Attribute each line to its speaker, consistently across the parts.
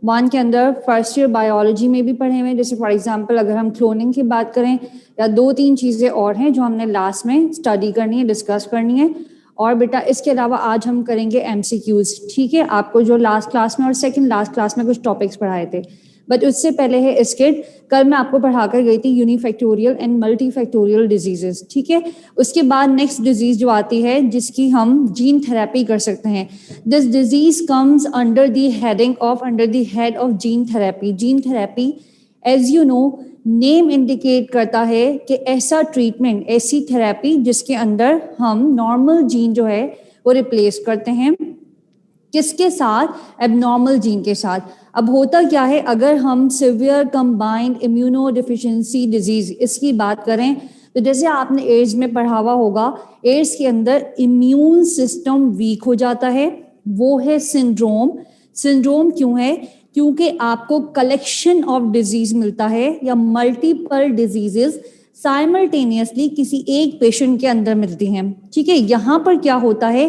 Speaker 1: One के अंदर first year biology में भी पढ़े हुए हैं, जैसे फॉर एग्जांपल अगर हम क्लोनिंग की बात करें, या 2-3 चीज़ें और हैं जो हमने लास्ट में स्टडी करनी है, डिस्कस करनी है। और बेटा इसके अलावा आज हम करेंगे MCQs, ठीक है, आपको जो लास्ट क्लास में और सेकंड लास्ट क्लास में कुछ टॉपिक्स पढ़ाए थे, बट उससे पहले है स्किड। कल मैं आपको पढ़ाकर गई थी यूनिफैक्टोरियल एंड मल्टीफैक्टोरियल डिजीजेस, ठीक है। उसके बाद नेक्स्ट डिजीज जो आती है जिसकी हम जीन थेरेपी कर सकते हैं, this disease comes under the head of gene therapy. Gene therapy as you know name indicate करता है कि ऐसा ट्रीटमेंट, ऐसी थेरेपी जिसके अंदर हम नॉर्मल जीन जो है वो रिप्लेस करते हैं, किसके साथ? एबनॉर्मल जीन के साथ। अब होता क्या है, अगर हम severe combined immuno deficiency disease इसकी बात करें, तो जैसे आपने एड्स में पढ़ा हुआ होगा, एड्स के अंदर इम्यून सिस्टम वीक हो जाता है, वो है सिंड्रोम। सिंड्रोम क्यों है? क्योंकि आपको कलेक्शन ऑफ डिजीज मिलता है या मल्टीपल डिजीजेस साइमल्टेनियसली किसी एक पेशेंट के अंदर मिलती हैं, ठीक है। यहाँ पर क्या होता है,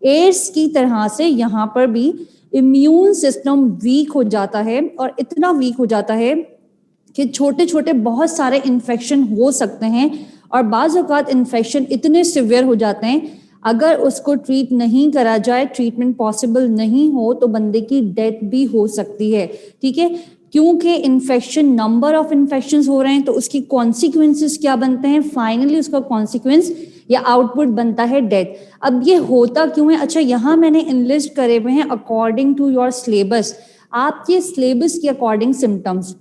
Speaker 1: एड्स की तरह से यहाँ पर भी इम्यून सिस्टम वीक हो जाता है, और इतना वीक हो जाता है कि छोटे छोटे बहुत सारे इन्फेक्शन हो सकते हैं, और बाज़ औक़ात इन्फेक्शन इतने सिवियर हो जाते हैं, अगर उसको ट्रीट नहीं करा जाए, ट्रीटमेंट पॉसिबल नहीं हो, तो बंदे की डेथ भी हो सकती है, ठीक है। क्योंकि इन्फेक्शन, नंबर ऑफ इन्फेक्शंस हो रहे हैं, तो उसकी कॉन्सिक्वेंसेस क्या बनते हैं? फाइनली उसका कॉन्सिक्वेंस या आउटपुट बनता है डेथ। अब ये होता क्यों है? अच्छा, यहाँ मैंने इनलिस्ट करे हुए हैं अकॉर्डिंग टू योर सिलेबस, आपके सिलेबस के अकॉर्डिंग सिम्टम्स।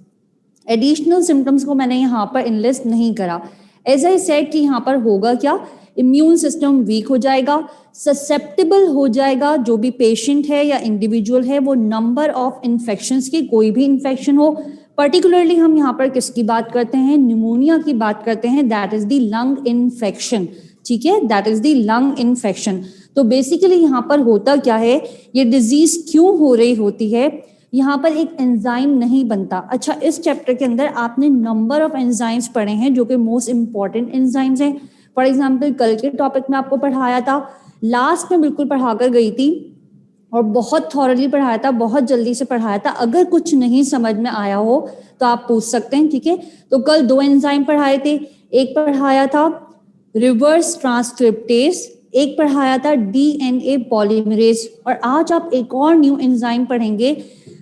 Speaker 1: एडिशनल सिम्टम्स को मैंने यहाँ पर इनलिस्ट नहीं करा। एज आई सेड कि यहाँ पर होगा क्या, इम्यून सिस्टम वीक हो जाएगा, ससेप्टेबल हो जाएगा जो भी पेशेंट है या इंडिविजुअल है, वो नंबर ऑफ इन्फेक्शंस की, कोई भी इन्फेक्शन हो, पर्टिकुलरली हम यहाँ पर किसकी बात करते हैं? निमोनिया की बात करते हैं, that is the lung infection, ठीक है, that is the lung infection. तो बेसिकली यहाँ पर होता क्या है, ये डिजीज क्यों हो रही होती है? यहाँ पर एक एंजाइम नहीं बनता। अच्छा, इस चैप्टर के अंदर आपने नंबर ऑफ एंजाइम्स पढ़े हैं जो कि मोस्ट इंपॉर्टेंट एंजाइम्स हैं। फॉर एग्जांपल कल के टॉपिक में आपको पढ़ाया था, लास्ट में बिल्कुल पढ़ाकर गई थी, और बहुत थॉरली पढ़ाया था, बहुत जल्दी से पढ़ाया था। अगर कुछ नहीं समझ में आया हो तो आप पूछ सकते हैं, ठीक है। तो कल 2 एंजाइम पढ़ाए थे, एक पढ़ाया था रिवर्स ट्रांसक्रिप्टेज, एक पढ़ाया था DNA पॉलीमरेज, और आज आप एक और न्यू एंजाइम पढ़ेंगे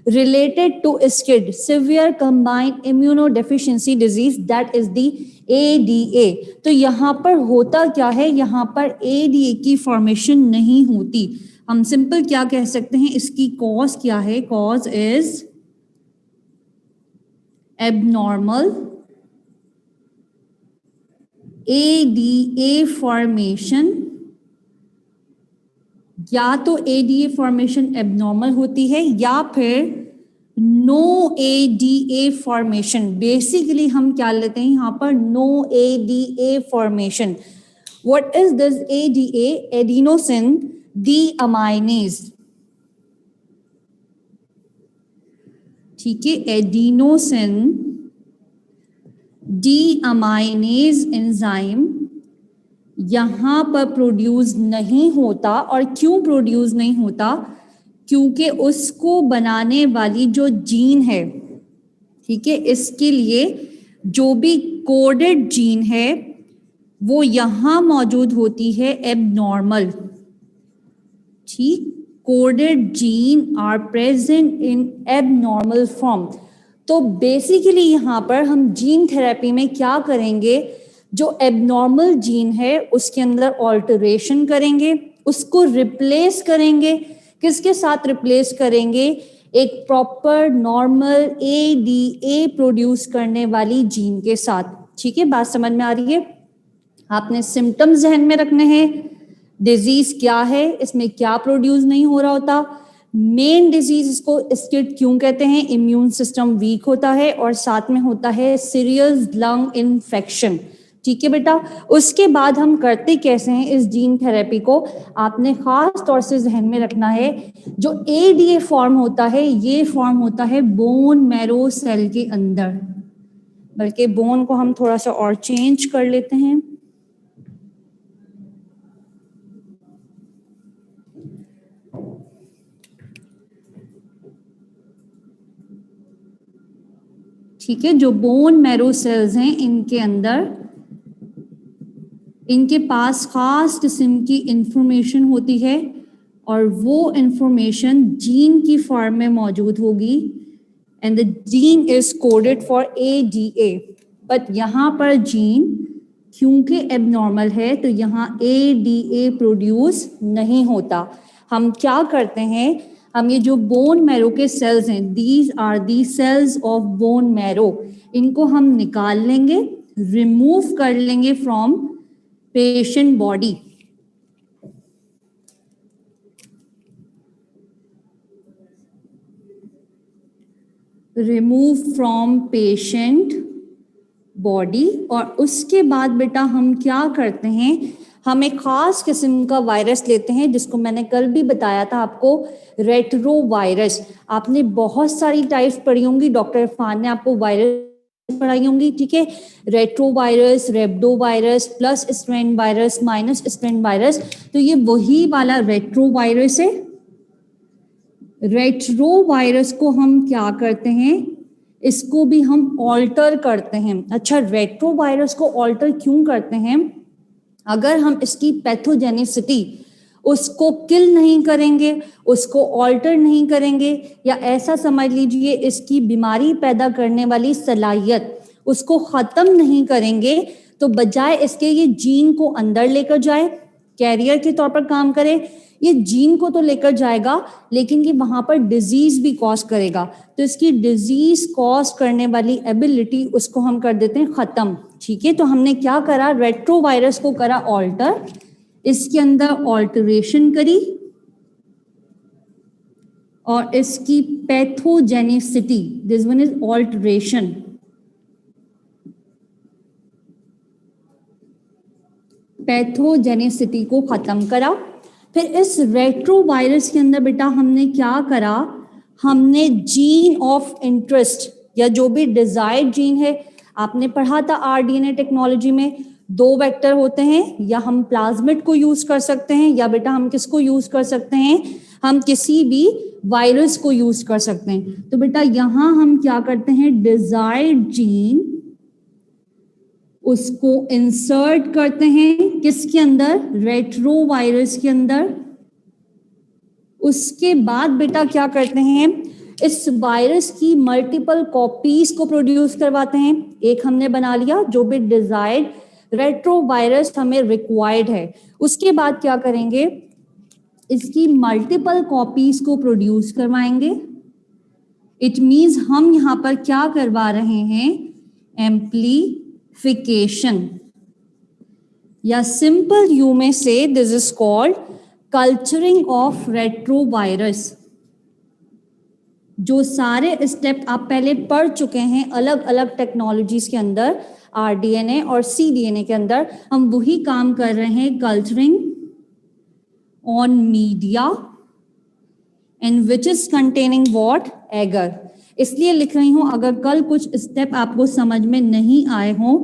Speaker 1: related to SCID, severe combined immunodeficiency disease, that is the ADA। तो यहाँ पर होता क्या है, यहाँ पर ADA की फॉर्मेशन नहीं होती। हम सिंपल क्या कह सकते हैं, इसकी कॉज क्या है? Cause is abnormal ADA formation, या तो ADA फॉर्मेशन एबनॉर्मल होती है या फिर नो ADA फॉर्मेशन। बेसिकली हम क्या लेते हैं यहाँ पर? No ADA formation. What is this ADA? Adenosine deaminase, ठीक है, एडिनोसिन डीअमाइनेज एंजाइम यहाँ पर प्रोड्यूस नहीं होता। और क्यों प्रोड्यूस नहीं होता? क्योंकि उसको बनाने वाली जो जीन है, ठीक है, इसके लिए जो भी कोडेड जीन है वो यहाँ मौजूद होती है एबनॉर्मल, ठीक। Coded gene are present in abnormal form. तो बेसिकली यहाँ पर हम जीन थेरेपी में क्या करेंगे, जो एबनॉर्मल जीन है उसके अंदर ऑल्टरेशन करेंगे, उसको रिप्लेस करेंगे। किसके साथ रिप्लेस करेंगे? एक प्रॉपर नॉर्मल ADA प्रोड्यूस करने वाली जीन के साथ, ठीक है। बात समझ में आ रही है? आपने सिम्टम्स ध्यान में रखने हैं, डिजीज क्या है, इसमें क्या प्रोड्यूस नहीं हो रहा होता, मेन डिजीज इसको स्किड क्यों कहते हैं, इम्यून सिस्टम वीक होता है, और साथ में होता है सीरियस लंग इन्फेक्शन, ठीक है बेटा। उसके बाद हम करते कैसे हैं इस जीन थेरेपी को, आपने खास तौर से ध्यान में रखना है। जो ADA फॉर्म होता है, ये फॉर्म होता है बोन मैरो सेल के अंदर, बल्कि बोन को हम थोड़ा सा और चेंज कर लेते हैं। ठीक है, जो बोन मैरो सेल्स हैं इनके अंदर, इनके पास खास किस्म की इंफॉर्मेशन होती है और वो इंफॉर्मेशन जीन की फॉर्म में मौजूद होगी and the gene is coded for ADA। But यहाँ पर जीन क्योंकि एबनॉर्मल है तो यहाँ ADA प्रोड्यूस नहीं होता। हम क्या करते हैं, हम ये जो बोन मैरो के सेल्स हैं, these are the cells of bone marrow, इनको हम निकाल लेंगे, रिमूव कर लेंगे from patient body. Remove from patient body. और उसके बाद बेटा हम क्या करते हैं, हम एक खास किस्म का वायरस लेते हैं जिसको मैंने कल भी बताया था आपको, रेट्रो वायरस। आपने बहुत सारी टाइप्स पढ़ी होंगी, डॉक्टर इरफान ने आपको वायरस पढ़ाई होंगी, ठीक है। Retrovirus, rhabdovirus, plus strand virus, minus strand virus, तो ये वही वाला रेट्रो वायरस है। रेट्रो वायरस को हम क्या करते हैं, इसको भी हम ऑल्टर करते हैं। अच्छा, रेट्रो वायरस को ऑल्टर क्यों करते हैं, अगर हम इसकी पैथोजेनिसिटी उसको किल नहीं करेंगे, उसको ऑल्टर नहीं करेंगे, या ऐसा समझ लीजिए इसकी बीमारी पैदा करने वाली सलाहियत उसको खत्म नहीं करेंगे, तो बजाय इसके ये जीन को अंदर लेकर जाए, कैरियर के तौर पर काम करे, ये जीन को तो लेकर जाएगा लेकिन ये वहां पर डिजीज भी कॉज करेगा, तो इसकी डिजीज कॉज करने वाली एबिलिटी उसको हम कर देते हैं खत्म। ठीक है, तो हमने क्या करा, रेट्रो वायरस को करा ऑल्टर, इसके अंदर ऑल्टरेशन करी और इसकी pathogenicity, this one is alteration, pathogenicity को खत्म करा। फिर इस रेट्रो वायरस के अंदर बेटा हमने क्या करा, हमने जीन ऑफ इंटरेस्ट या जो भी डिजायर्ड जीन है, आपने पढ़ा था RDNA टेक्नोलॉजी में 2 वेक्टर होते हैं, या हम प्लाज्मिड को यूज कर सकते हैं, या बेटा हम किसको यूज कर सकते हैं, हम किसी भी वायरस को यूज कर सकते हैं। तो बेटा यहां हम क्या करते हैं, डिजायर्ड जीन उसको इंसर्ट करते हैं किसके अंदर, रेट्रो वायरस के अंदर। उसके बाद बेटा क्या करते हैं, इस वायरस की मल्टीपल कॉपीज को प्रोड्यूस करवाते हैं। एक हमने बना लिया, जो भी डिजायर्ड रेट्रो वायरस हमें रिक्वायर्ड है, उसके बाद क्या करेंगे, इसकी मल्टीपल कॉपीज को प्रोड्यूस करवाएंगे। इट मींस हम यहां पर क्या करवा रहे हैं, एम्प्लीफिकेशन, या सिंपल यू में से this is called culturing of retrovirus. जो सारे स्टेप आप पहले पढ़ चुके हैं अलग अलग टेक्नोलॉजीज के अंदर, RDNA और cDNA के अंदर, हम वही काम कर रहे हैं, culturing on media and which is containing what, agar. इसलिए लिख रही हूं, अगर कल कुछ स्टेप आपको समझ में नहीं आए हों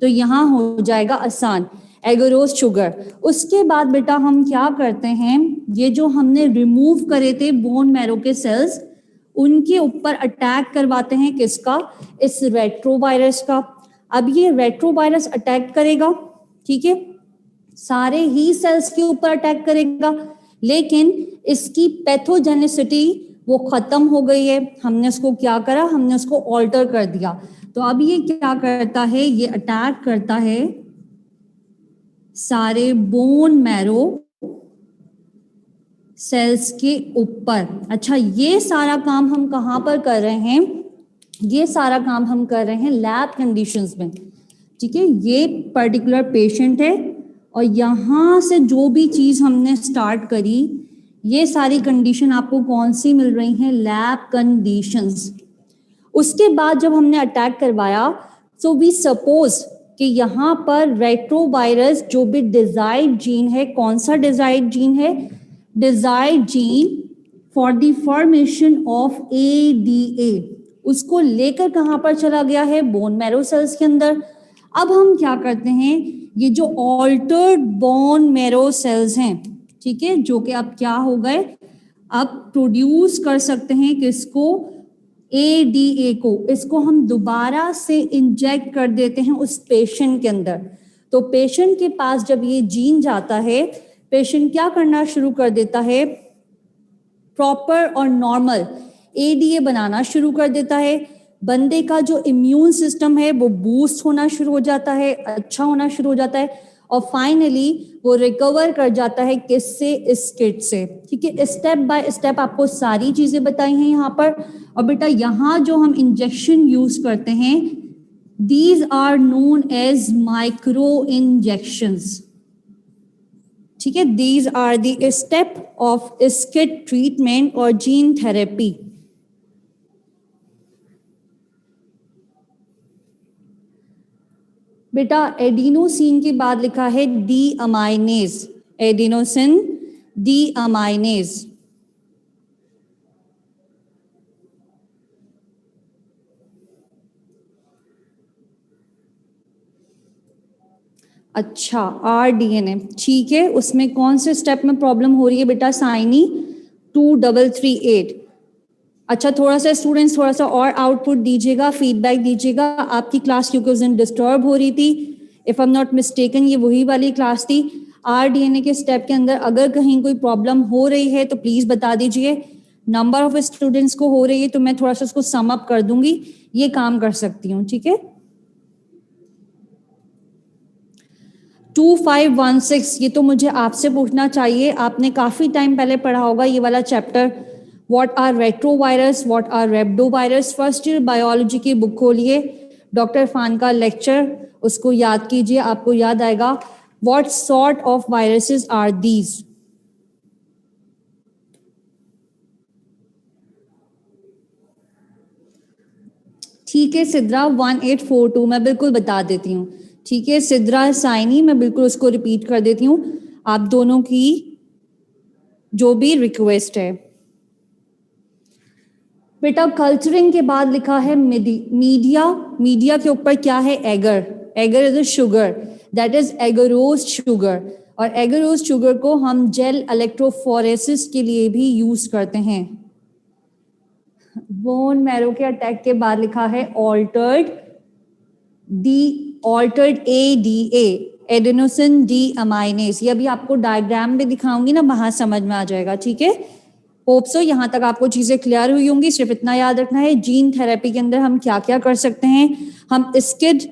Speaker 1: तो यहां हो जाएगा आसान, एगरोज शुगर। उसके बाद बेटा हम क्या करते हैं, ये जो हमने रिमूव करे थे बोन मैरो के सेल्स, उनके ऊपर अटैक करवाते हैं किसका, इस रेट्रोवायरस का। अब ये रेट्रोवायरस अटैक करेगा, ठीक है, सारे ही सेल्स के ऊपर अटैक करेगा, लेकिन इसकी पैथोजेनिसिटी वो खत्म हो गई है। हमने उसको क्या करा, हमने उसको ऑल्टर कर दिया। तो अब ये क्या करता है, ये अटैक करता है सारे बोन मैरो सेल्स के ऊपर। अच्छा, ये सारा काम हम कहाँ पर कर रहे हैं, ये सारा काम हम कर रहे हैं लैब कंडीशंस में, ठीक है। ये पर्टिकुलर पेशेंट है और यहाँ से जो भी चीज हमने स्टार्ट करी, ये सारी कंडीशन आपको कौन सी मिल रही हैं, लैब कंडीशंस। उसके बाद जब हमने अटैक करवाया, सो वी सपोज कि यहाँ पर रेट्रोवायरस जो भी डिजायर्ड जीन है, कौन सा डिजायर्ड जीन है, desired gene for the formation of ADA, उसको लेकर कहाँ पर चला गया है, बोन मैरो सेल्स के अंदर। अब हम क्या करते हैं, ये जो ऑल्टर्ड बोन मैरो सेल्स हैं, ठीक है, जो कि अब क्या हो गए, अब प्रोड्यूस कर सकते हैं किसको, ADA को, इसको हम दोबारा से इंजेक्ट कर देते हैं उस पेशेंट के अंदर। तो पेशेंट के पास जब ये जीन जाता है, पेशेंट क्या करना शुरू कर देता है, प्रॉपर और नॉर्मल ADA बनाना शुरू कर देता है। बंदे का जो इम्यून सिस्टम है वो बूस्ट होना शुरू हो जाता है, अच्छा होना शुरू हो जाता है, और फाइनली वो रिकवर कर जाता है किससे, इस किट से। ठीक है, स्टेप बाय स्टेप आपको सारी चीजें बताई हैं यहाँ पर। और बेटा यहाँ जो हम इंजेक्शन यूज करते हैं, these are known as micro injections. ठीक है, these are the step of SCID treatment और जीन थेरेपी। बेटा एडिनोसिन के बाद लिखा है deaminase, adenosine deaminase. अच्छा, RDNA, ठीक है, उसमें कौन से स्टेप में प्रॉब्लम हो रही है बेटा, साइनी 2338। अच्छा, थोड़ा सा स्टूडेंट्स थोड़ा सा और आउटपुट दीजिएगा, फीडबैक दीजिएगा। आपकी क्लास क्योंकि उस दिन डिस्टर्ब हो रही थी, if I am not mistaken ये वही वाली क्लास थी। RDNA के स्टेप के अंदर अगर कहीं कोई प्रॉब्लम हो रही है तो प्लीज बता दीजिए। नंबर ऑफ स्टूडेंट्स को हो रही है तो मैं थोड़ा सा उसको सम अप कर दूंगी, ये काम कर सकती हूँ। ठीक है, 2516, ये तो मुझे आपसे पूछना चाहिए, आपने काफी टाइम पहले पढ़ा होगा ये वाला chapter, what are retrovirus, what are rhabdovirus. First year biology की बुक खोलिए, डॉक्टर फान का लेक्चर, उसको याद कीजिए, आपको याद आएगा। What sort of viruses are these. ठीक है सिद्रा 1842, मैं बिल्कुल बता देती हूँ। ठीक है सिद्रा साइनी, मैं बिल्कुल उसको रिपीट कर देती हूँ, आप दोनों की जो भी रिक्वेस्ट है। बेटा कल्चरिंग के बाद लिखा है मीडिया, मीडिया के ऊपर क्या है, agar, agar is a sugar, that is agarose sugar, और एगरोज शुगर को हम जेल इलेक्ट्रोफोरेसिस के लिए भी यूज करते हैं। बोन मैरो के अटैक के बाद लिखा है altered ADA, adenosine D aminase. ये अभी आपको डायग्राम में दिखाऊंगी ना, वहां समझ में आ जाएगा। ठीक है, होप सो यहाँ तक आपको चीजें क्लियर हुई होंगी। सिर्फ इतना याद रखना है, जीन थेरेपी के अंदर हम क्या क्या कर सकते हैं। हम स्किड,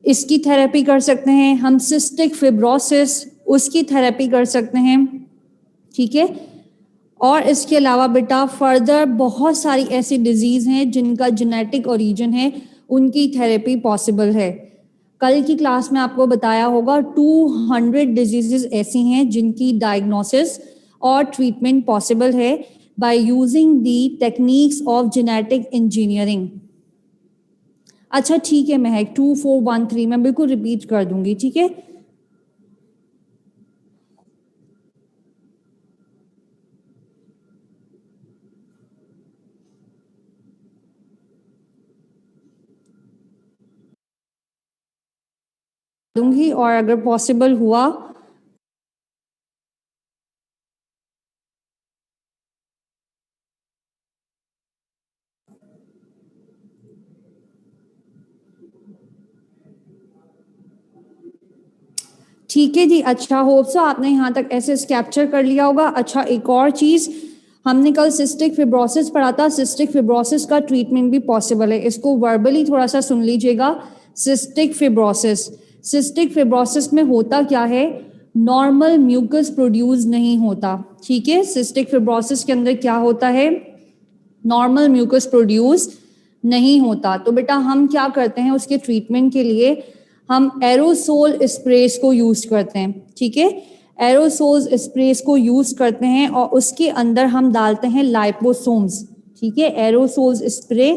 Speaker 1: इसकी थेरेपी कर सकते हैं, हम सिस्टिक फिब्रोसिस, उसकी थेरेपी कर सकते हैं। ठीक है, और इसके अलावा बेटा फर्दर बहुत सारी ऐसी डिजीज हैं जिनका जेनेटिक ओरिजिन है, उनकी थेरेपी पॉसिबल है। कल की क्लास में आपको बताया होगा 200 डिजीजेस ऐसी हैं जिनकी डायग्नोसिस और ट्रीटमेंट पॉसिबल है by using the techniques of genetic engineering. अच्छा ठीक है महक, 2413 मैं बिल्कुल रिपीट कर दूंगी। ठीक है, दूंगी, और अगर पॉसिबल हुआ ठीक है जी। अच्छा होप सो आपने यहाँ तक ऐसे कैप्चर कर लिया होगा। अच्छा एक और चीज, हमने कल सिस्टिक फिब्रोसिस पढ़ा था, सिस्टिक फिब्रोसिस का ट्रीटमेंट भी पॉसिबल है, इसको वर्बली थोड़ा सा सुन लीजिएगा। सिस्टिक फिब्रोसिस, सिस्टिक फिब्रोसिस में होता क्या है, नॉर्मल म्यूकस प्रोड्यूस नहीं होता। ठीक है, सिस्टिक फिब्रोसिस के अंदर क्या होता है, नॉर्मल म्यूकस प्रोड्यूस नहीं होता। तो बेटा हम क्या करते हैं उसके ट्रीटमेंट के लिए, हम एरोसोल स्प्रेस को यूज करते हैं। ठीक है, एरोसोल स्प्रेस को यूज करते हैं और उसके अंदर हम डालते हैं लाइपोसोम्स। ठीक है, एरोसोल स्प्रे,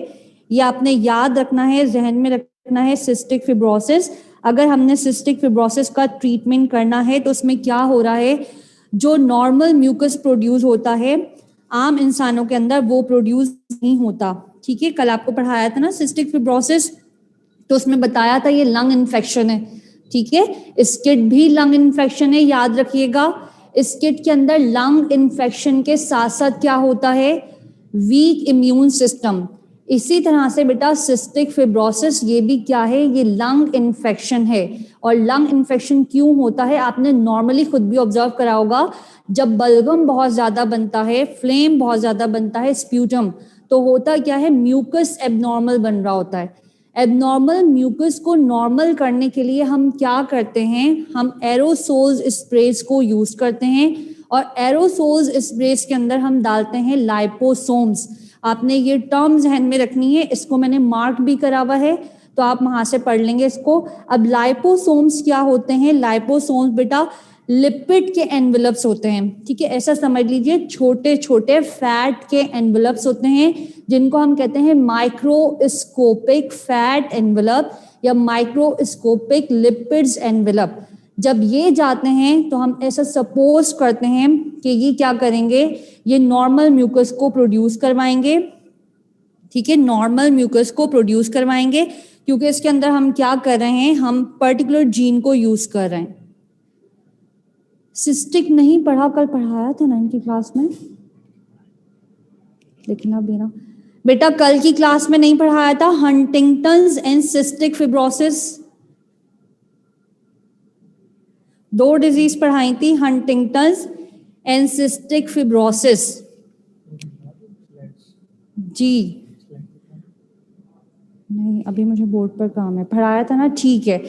Speaker 1: ये आपने याद रखना है, जहन में रखना है। सिस्टिक फिब्रोसिस, अगर हमने सिस्टिक फिब्रोसिस का ट्रीटमेंट करना है तो उसमें क्या हो रहा है, जो नॉर्मल म्यूकस प्रोड्यूस होता है आम इंसानों के अंदर वो प्रोड्यूस नहीं होता। ठीक है, कल आपको पढ़ाया था ना सिस्टिक फिब्रोसिस, तो उसमें बताया था ये लंग इन्फेक्शन है। ठीक है, स्किड भी लंग इन्फेक्शन है, याद रखिएगा। स्किड के अंदर लंग इन्फेक्शन के साथ साथ क्या होता है, वीक इम्यून सिस्टम, इसी तरह से बेटा सिस्टिक फिब्रोसिस ये भी क्या है, ये लंग इन्फेक्शन है। और लंग इन्फेक्शन क्यों होता है, आपने नॉर्मली खुद भी ऑब्जर्व करा होगा, जब बलगम बहुत ज्यादा बनता है, फ्लेम बहुत ज्यादा बनता है, स्प्यूटम, तो होता क्या है, म्यूकस एबनॉर्मल बन रहा होता है। एबनॉर्मल म्यूकस को नॉर्मल करने के लिए हम क्या करते हैं, हम एरोसोल्स स्प्रेस को यूज करते हैं, और एरोसोल्स स्प्रेस के अंदर हम डालते हैं लाइपोसोम्स। आपने ये टर्म ध्यान में रखनी है, इसको मैंने मार्क भी करा हुआ है, तो आप वहां से पढ़ लेंगे इसको। अब लाइपोसोम्स क्या होते हैं, लाइपोसोम्स बेटा लिपिड के एनवेलप्स होते हैं, ठीक है, ऐसा समझ लीजिए, छोटे छोटे फैट के एनवेलप्स होते हैं, जिनको हम कहते हैं माइक्रोस्कोपिक फैट एनवेलप या माइक्रोस्कोपिक लिपिड्स एनवेलप। जब ये जाते हैं तो हम ऐसा सपोज करते हैं कि ये क्या करेंगे, ये नॉर्मल म्यूकस को प्रोड्यूस करवाएंगे, ठीक है, नॉर्मल म्यूकस को प्रोड्यूस करवाएंगे, क्योंकि इसके अंदर हम क्या कर रहे हैं, हम पर्टिकुलर जीन को यूज कर रहे हैं। सिस्टिक नहीं पढ़ा, कल पढ़ाया था 9th की क्लास में, लिखना बेरा बेटा, कल की क्लास में नहीं पढ़ाया था, Huntington's and cystic fibrosis, 2 disease पढ़ाई थी, हंटिंगटन्स एंड सिस्टिक फिब्रोसिस। जी नहीं, अभी मुझे बोर्ड पर काम है, पढ़ाया था ना, ठीक है।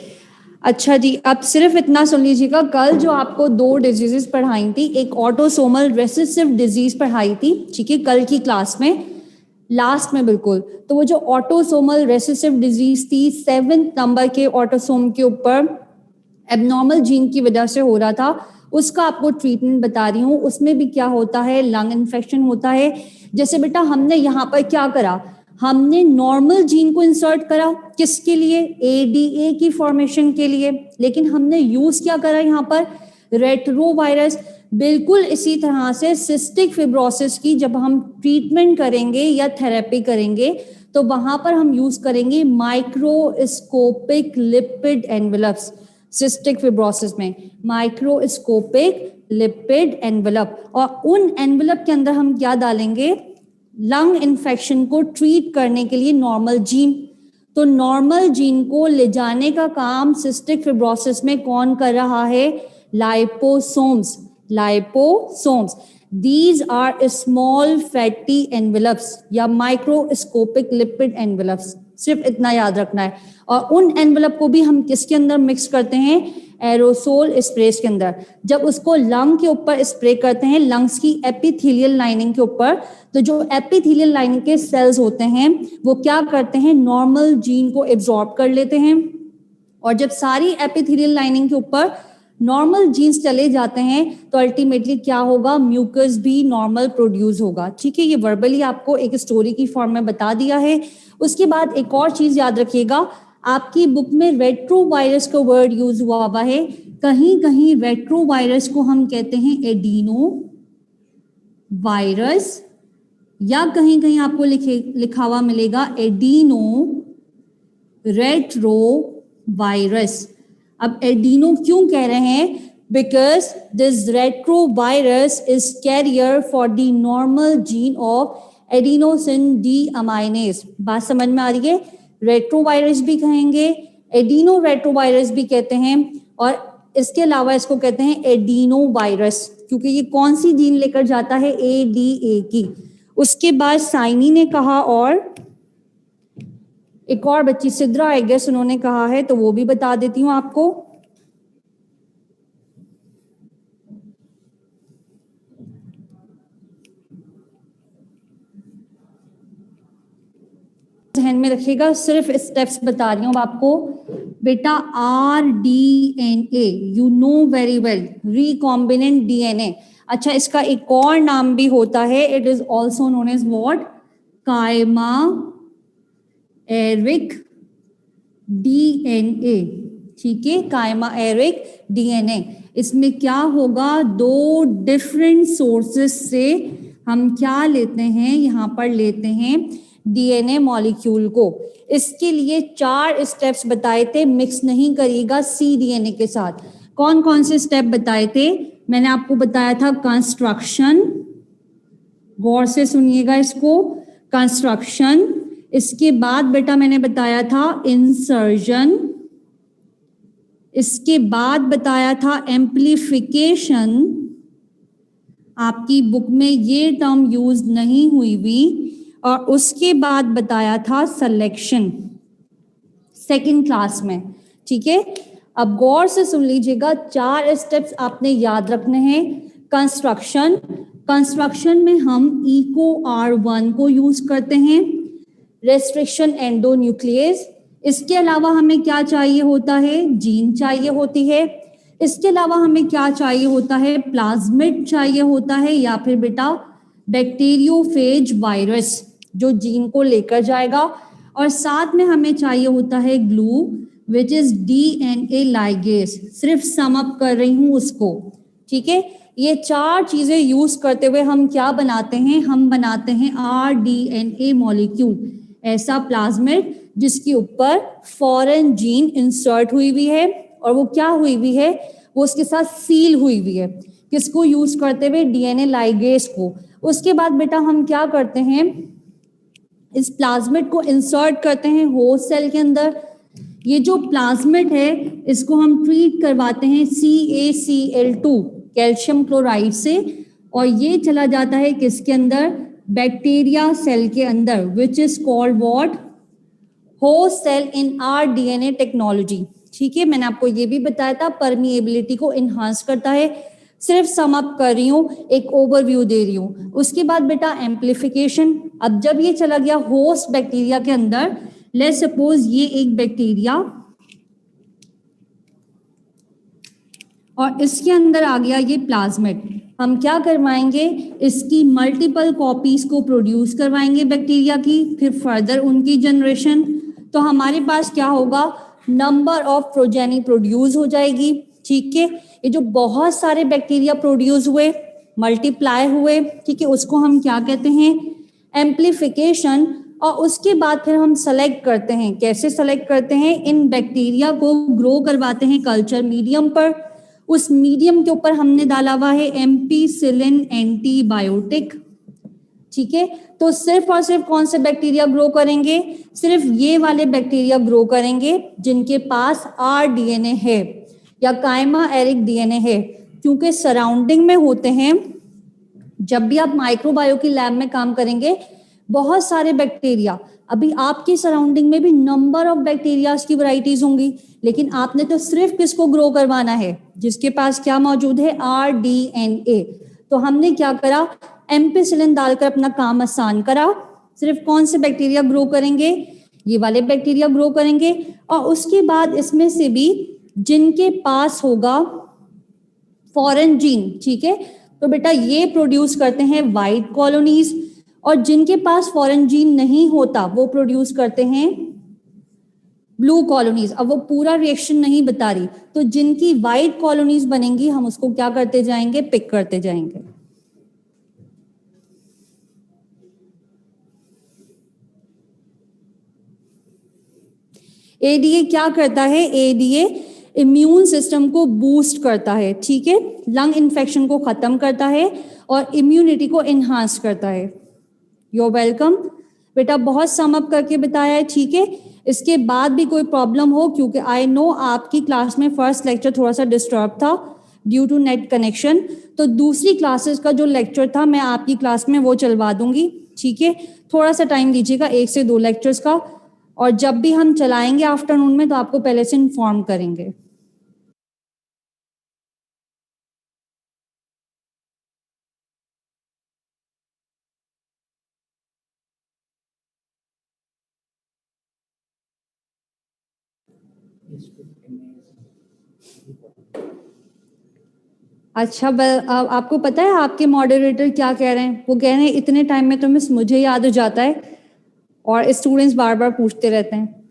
Speaker 1: अच्छा जी, अब सिर्फ इतना सुन लीजिएगा, कल जो आपको 2 डिजीजेस पढ़ाई थी, एक ऑटोसोमल रेसेसिव डिजीज पढ़ाई थी, ठीक है, कल की क्लास में लास्ट में बिल्कुल, तो वो जो ऑटोसोमल रेसेसिव डिजीज थी, 7th नंबर के ऑटोसोम के ऊपर एबनॉर्मल जीन की वजह से हो रहा था, उसका आपको ट्रीटमेंट बता रही हूँ। उसमें भी क्या होता है, लंग इन्फेक्शन होता है। जैसे बेटा हमने यहाँ पर क्या करा, हमने नॉर्मल जीन को इंसर्ट करा, किसके लिए, एडीए की फॉर्मेशन के लिए, लेकिन हमने यूज क्या करा यहाँ पर, रेट्रोवायरस। बिल्कुल इसी तरह से सिस्टिक फिब्रोसिस की जब हम ट्रीटमेंट करेंगे या थेरेपी करेंगे, तो वहां पर हम यूज करेंगे microscopic lipid envelopes. Cystic fibrosis में माइक्रोस्कोपिक लिपिड एनवेलप, और उन एनवेलप के अंदर हम क्या डालेंगे, लंग इन्फेक्शन को ट्रीट करने के लिए नॉर्मल जीन। तो नॉर्मल जीन को ले जाने का काम सिस्टिक फिब्रोसिस में कौन कर रहा है, liposomes. Liposomes, these are small fatty envelopes या माइक्रोस्कोपिक लिपिड एनवेलप्स, सिर्फ इतना याद रखना है। और उन एनवेलप को भी हम किसके अंदर मिक्स करते हैं, एरोसोल स्प्रेस के अंदर। जब उसको लंग के ऊपर स्प्रे करते हैं, लंग्स की एपिथेलियल लाइनिंग के ऊपर, तो जो एपिथेलियल लाइनिंग के सेल्स होते हैं वो क्या करते हैं, नॉर्मल जीन को एब्जॉर्ब कर लेते हैं। और जब सारी एपिथेलियल लाइनिंग के ऊपर नॉर्मल जीन्स चले जाते हैं, तो अल्टीमेटली क्या होगा, म्यूकस भी नॉर्मल प्रोड्यूस होगा, ठीक है। ये वर्बली आपको एक स्टोरी की फॉर्म में बता दिया है। उसके बाद एक और चीज याद रखिएगा, आपकी बुक में रेट्रोवायरस का वर्ड यूज हुआ है, कहीं कहीं रेट्रोवायरस को हम कहते हैं एडिनो वायरस, या कहीं कहीं आपको लिखा हुआ मिलेगा एडिनो रेट्रो वायरस। अब एडिनो क्यों कह रहे हैं, because this retrovirus is carrier for the normal gene of adenosine deaminase. बात समझ में आ रही है, रेट्रोवायरस भी कहेंगे, एडिनो रेट्रोवायरस भी कहते हैं, और इसके अलावा इसको कहते हैं एडिनो वायरस, क्योंकि ये कौन सी जीन लेकर जाता है, एडीए की। उसके बाद साइनी ने कहा, और एक और बच्ची सिद्रा आई गेस उन्होंने कहा है, तो वो भी बता देती हूँ आपको। ध्यान में रखिएगा, सिर्फ स्टेप्स बता रही हूँ आपको बेटा। RDNA you know very well, recombinant DNA। अच्छा, इसका एक और नाम भी होता है, it is also known as what, chimeric DNA, ठीक है, कायमा एरिक DNA। इसमें क्या होगा, 2 डिफरेंट सोर्सेस से हम क्या लेते हैं, यहाँ पर लेते हैं DNA मॉलिक्यूल को। इसके लिए 4 स्टेप्स बताए थे, मिक्स नहीं करिएगा cDNA के साथ। कौन कौन से स्टेप बताए थे, मैंने आपको बताया था कंस्ट्रक्शन, गौर से सुनिएगा इसको, कंस्ट्रक्शन, इसके बाद बेटा मैंने बताया था इंसर्जन, इसके बाद बताया था एम्प्लीफिकेशन, आपकी बुक में ये टर्म यूज नहीं हुई भी, और उसके बाद बताया था सिलेक्शन सेकंड क्लास में, ठीक है। अब गौर से सुन लीजिएगा, 4 स्टेप्स आपने याद रखने हैं। कंस्ट्रक्शन, कंस्ट्रक्शन में हम इको R1 को यूज करते हैं, रेस्ट्रिक्शन एंडोन्यूक्लियस, इसके अलावा हमें क्या चाहिए होता है, जीन चाहिए होती है, इसके अलावा हमें क्या चाहिए होता है, प्लाज्मिड चाहिए होता है, या फिर बेटा बैक्टीरियोफेज वायरस जो जीन को लेकर जाएगा, और साथ में हमें चाहिए होता है glue which is DNA ligase. सिर्फ सम अप कर रही हूं उसको, ठीक है। ये 4 चीजें यूज करते हुए हम क्या बनाते हैं, हम बनाते हैं rDNA मॉलिक्यूल, ऐसा प्लाज्मिड जिसके ऊपर फॉरेन जीन इंसर्ट हुई हुई है, और वो क्या हुई हुई है, वो उसके साथ सील हुई हुई है, किसको यूज करते हुए, DNA लाइगेज को। उसके बाद बेटा हम क्या करते हैं, इस प्लाज्मिड को इंसर्ट करते हैं होस्ट सेल के अंदर। ये जो प्लाज्मिड है इसको हम ट्रीट करवाते हैं CaCl2 कैल्शियम क्लोराइड से, और ये चला जाता है किसके अंदर, बैक्टीरिया सेल के अंदर, which is called what, host cell in rDNA technology, ठीक है। मैंने आपको ये भी बताया था परमिएबिलिटी को इन्हांस करता है। सिर्फ सम अप कर रही हूँ, एक ओवरव्यू दे रही हूँ। उसके बाद बेटा एम्प्लीफिकेशन, अब जब ये चला गया होस्ट बैक्टीरिया के अंदर, लेट्स सपोज ये एक बैक्टीरिया और इसके अंदर आ गया ये प्लाज्मिड, हम क्या करवाएंगे, इसकी मल्टीपल कॉपीज को प्रोड्यूस करवाएंगे बैक्टीरिया की, फिर फर्दर उनकी जनरेशन, तो हमारे पास क्या होगा, नंबर ऑफ प्रोजेनी प्रोड्यूस हो जाएगी, ठीक है। ये जो बहुत सारे बैक्टीरिया प्रोड्यूस हुए, मल्टीप्लाई हुए, ठीक है, उसको हम क्या कहते हैं, एम्प्लीफिकेशन। और उसके बाद फिर हम सेलेक्ट करते हैं, कैसे सेलेक्ट करते हैं, इन बैक्टीरिया को ग्रो करवाते हैं कल्चर मीडियम पर, उस मीडियम के ऊपर हमने डाला हुआ है एम्पीसिलिन एंटीबायोटिक, ठीक है। तो सिर्फ और सिर्फ कौन से बैक्टीरिया ग्रो करेंगे, सिर्फ ये वाले बैक्टीरिया ग्रो करेंगे जिनके पास rDNA है या कायमा एरिक DNA है, क्योंकि सराउंडिंग में होते हैं। जब भी आप माइक्रोबायो की लैब में काम करेंगे, बहुत सारे बैक्टीरिया, अभी आपकी सराउंडिंग में भी नंबर ऑफ बैक्टीरिया की वैरायटीज होंगी, लेकिन आपने तो सिर्फ किसको ग्रो करवाना है, जिसके पास क्या मौजूद है, rDNA। तो हमने क्या करा, एम्पिसिलिन डालकर अपना काम आसान करा। सिर्फ कौन से बैक्टीरिया ग्रो करेंगे, ये वाले बैक्टीरिया ग्रो करेंगे, और उसके बाद इसमें से भी जिनके पास होगा फॉरेन जीन, ठीक है, तो बेटा ये प्रोड्यूस करते हैं वाइट कॉलोनीज, और जिनके पास फॉरेन जीन नहीं होता वो प्रोड्यूस करते हैं ब्लू कॉलोनीज। अब वो पूरा रिएक्शन नहीं बता रही, तो जिनकी वाइट कॉलोनीज बनेंगी हम उसको क्या करते जाएंगे, पिक करते जाएंगे। एडीए क्या करता है, एडीए इम्यून सिस्टम को बूस्ट करता है, ठीक है, लंग इन्फेक्शन को खत्म करता है और इम्यूनिटी को इन्हांस करता है। यू वेलकम बेटा, बहुत सम अप करके बताया है, ठीक है। इसके बाद भी कोई प्रॉब्लम हो, क्योंकि आई नो आपकी क्लास में फर्स्ट लेक्चर थोड़ा सा डिस्टर्ब था ड्यू टू नेट कनेक्शन, तो दूसरी क्लासेस का जो लेक्चर था मैं आपकी क्लास में वो चलवा दूंगी, ठीक है। थोड़ा सा टाइम दीजिएगा, 1 से 2 लेक्चर्स का, और जब भी हम चलाएंगे आफ्टरनून में तो आपको पहले से इन्फॉर्म करेंगे। अच्छा, आपको पता है आपके मॉडरेटर क्या कह रहे हैं, वो कह रहे हैं इतने टाइम में तो मिस मुझे याद हो जाता है और स्टूडेंट्स बार बार पूछते रहते हैं।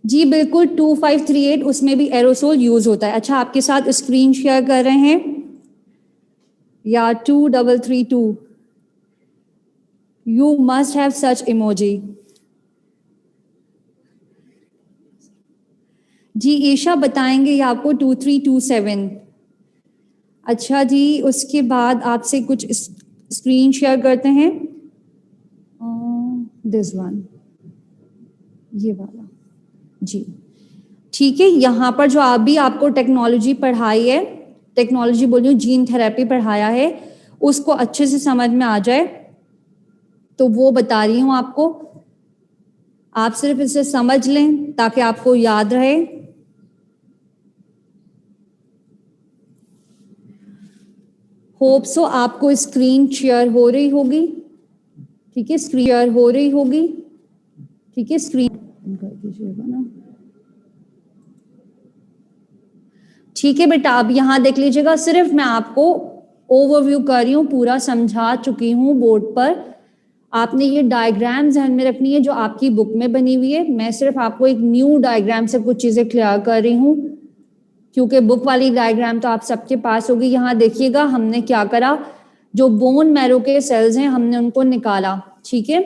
Speaker 1: जी बिल्कुल, 2538 उसमें भी एरोसोल यूज होता है। अच्छा, आपके साथ स्क्रीन शेयर कर रहे हैं, या 2332, you must have such emoji. जी ईशा बताएंगे ये आपको 2327। अच्छा जी, उसके बाद आपसे कुछ स्क्रीन शेयर करते हैं, दिस वन, ये वाला जी, ठीक है। यहाँ पर जो अभी आपको टेक्नोलॉजी पढ़ाई है, टेक्नोलॉजी बोलिए जीन थेरेपी पढ़ाया है, उसको अच्छे से समझ में आ जाए तो वो बता रही हूँ आपको। आप सिर्फ इसे समझ लें ताकि आपको याद रहे। होप सो आपको स्क्रीन शेयर हो रही होगी, ठीक है, स्क्रीन शेयर हो रही होगी, ठीक है, स्क्रीन कर दीजिएगा ना, ठीक है बेटा। अब यहाँ देख लीजिएगा, सिर्फ मैं आपको ओवरव्यू कर रही हूँ, पूरा समझा चुकी हूँ बोर्ड पर। आपने ये डायग्राम ध्यान में रखनी है जो आपकी बुक में बनी हुई है। मैं सिर्फ आपको एक न्यू डायग्राम से कुछ चीजें क्लियर कर रही हूँ, क्योंकि बुक वाली डायग्राम तो आप सबके पास होगी। यहाँ देखिएगा हमने क्या करा, जो बोन मैरो के सेल्स हैं हमने उनको निकाला, ठीक है।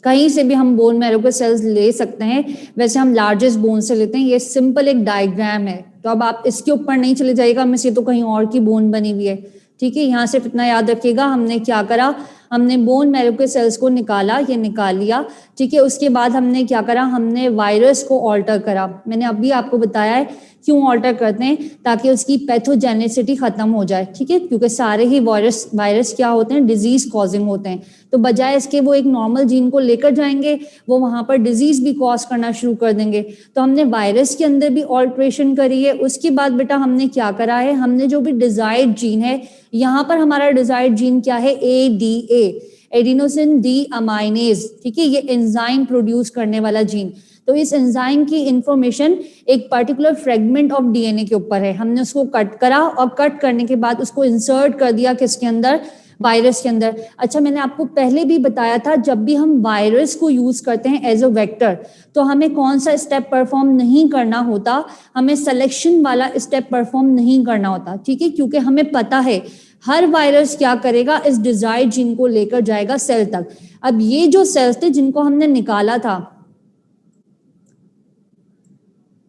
Speaker 1: कहीं से भी हम बोन मैरो के सेल्स ले सकते हैं, वैसे हम लार्जेस्ट बोन से लेते हैं। ये सिंपल एक डायग्राम है, तो अब आप इसके ऊपर नहीं चले जाइएगा, मैं से तो कहीं और की बोन बनी हुई है, ठीक है। यहाँ सिर्फ इतना याद रखिएगा हमने क्या करा, हमने बोन मैरो के सेल्स को निकाला, ये निकाल लिया, ठीक है। उसके बाद हमने क्या करा, हमने वायरस को ऑल्टर करा। मैंने अभी आपको बताया है क्यों ऑल्टर करते हैं, ताकि उसकी पैथोजेनिसिटी खत्म हो जाए, ठीक है। क्योंकि सारे ही वायरस क्या होते हैं, डिजीज कॉजिंग होते हैं, तो बजाय इसके वो एक नॉर्मल जीन को लेकर जाएंगे, वो वहां पर डिजीज भी कॉज करना शुरू कर देंगे। तो हमने वायरस के अंदर भी ऑल्ट्रेशन करी है। उसके बाद बेटा हमने क्या करा है, हमने जो भी डिजायर्ड जीन है, यहाँ पर हमारा डिजायर्ड जीन क्या है, ADA, एडिनोसिन डी अमाइनेज, ठीक है, ये एंजाइम प्रोड्यूस करने वाला जीन। तो इस एंजाइम की इंफॉर्मेशन एक पर्टिकुलर फ्रेगमेंट ऑफ DNA के ऊपर है। हमने उसको कट करा और कट करने के बाद उसको इंसर्ट कर दिया किसके अंदर, वायरस के अंदर। अच्छा, मैंने आपको पहले भी बताया था, जब भी हम वायरस को यूज करते हैं एज अ वेक्टर, तो हमें कौन सा स्टेप परफॉर्म नहीं करना होता, हमें सिलेक्शन वाला स्टेप परफॉर्म नहीं करना होता, ठीक है। क्योंकि हमें पता है हर वायरस क्या करेगा, इस डिजायर्ड जीन को लेकर जाएगा सेल तक। अब ये जो सेल्स थे जिनको हमने निकाला था,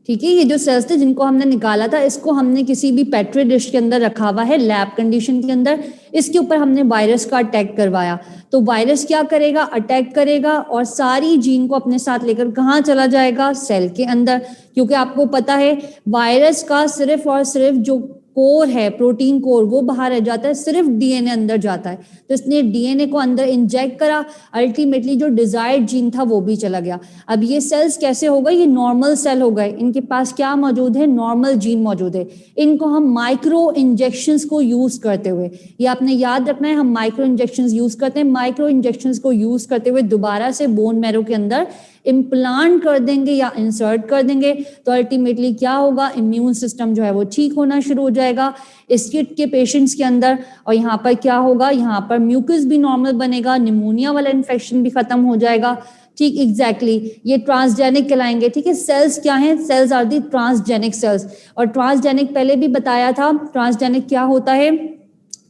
Speaker 1: ठीक है, ये जो सेल्स थे जिनको हमने निकाला था, इसको हमने किसी भी पेट्री डिश के अंदर रखा हुआ है लैब कंडीशन के अंदर, इसके ऊपर हमने वायरस का अटैक करवाया। तो वायरस क्या करेगा, अटैक करेगा और सारी जीन को अपने साथ लेकर कहाँ चला जाएगा, सेल के अंदर। क्योंकि आपको पता है वायरस का सिर्फ और सिर्फ जो कोर है, प्रोटीन कोर, वो बाहर रह जाता है, सिर्फ DNA अंदर जाता है। तो इसने DNA को अंदर इंजेक्ट करा, अल्टीमेटली जो डिजायर्ड जीन था वो भी चला गया। अब ये सेल्स कैसे हो गए, ये नॉर्मल सेल हो गए, इनके पास क्या मौजूद है, नॉर्मल जीन मौजूद है। इनको हम माइक्रो इंजेक्शंस को यूज करते हुए, ये आपने याद रखना है, हम माइक्रो इंजेक्शंस यूज करते हैं, माइक्रो इंजेक्शंस को यूज करते हुए दोबारा से बोन मैरो के अंदर इम्प्लांट कर देंगे या इंसर्ट कर देंगे। तो अल्टीमेटली क्या होगा, इम्यून सिस्टम जो है वो ठीक होना शुरू हो जाएगा इस किट के पेशेंट्स के अंदर। और यहाँ पर क्या होगा, यहाँ पर म्यूकस भी नॉर्मल बनेगा, निमोनिया वाला इन्फेक्शन भी खत्म हो जाएगा, ठीक, एग्जैक्टली ये ट्रांसजेनिक कहलाएंगे, ठीक है। सेल्स क्या हैं, cells are the transgenic cells. और ट्रांसजेनिक पहले भी बताया था, ट्रांसजेनिक क्या होता है,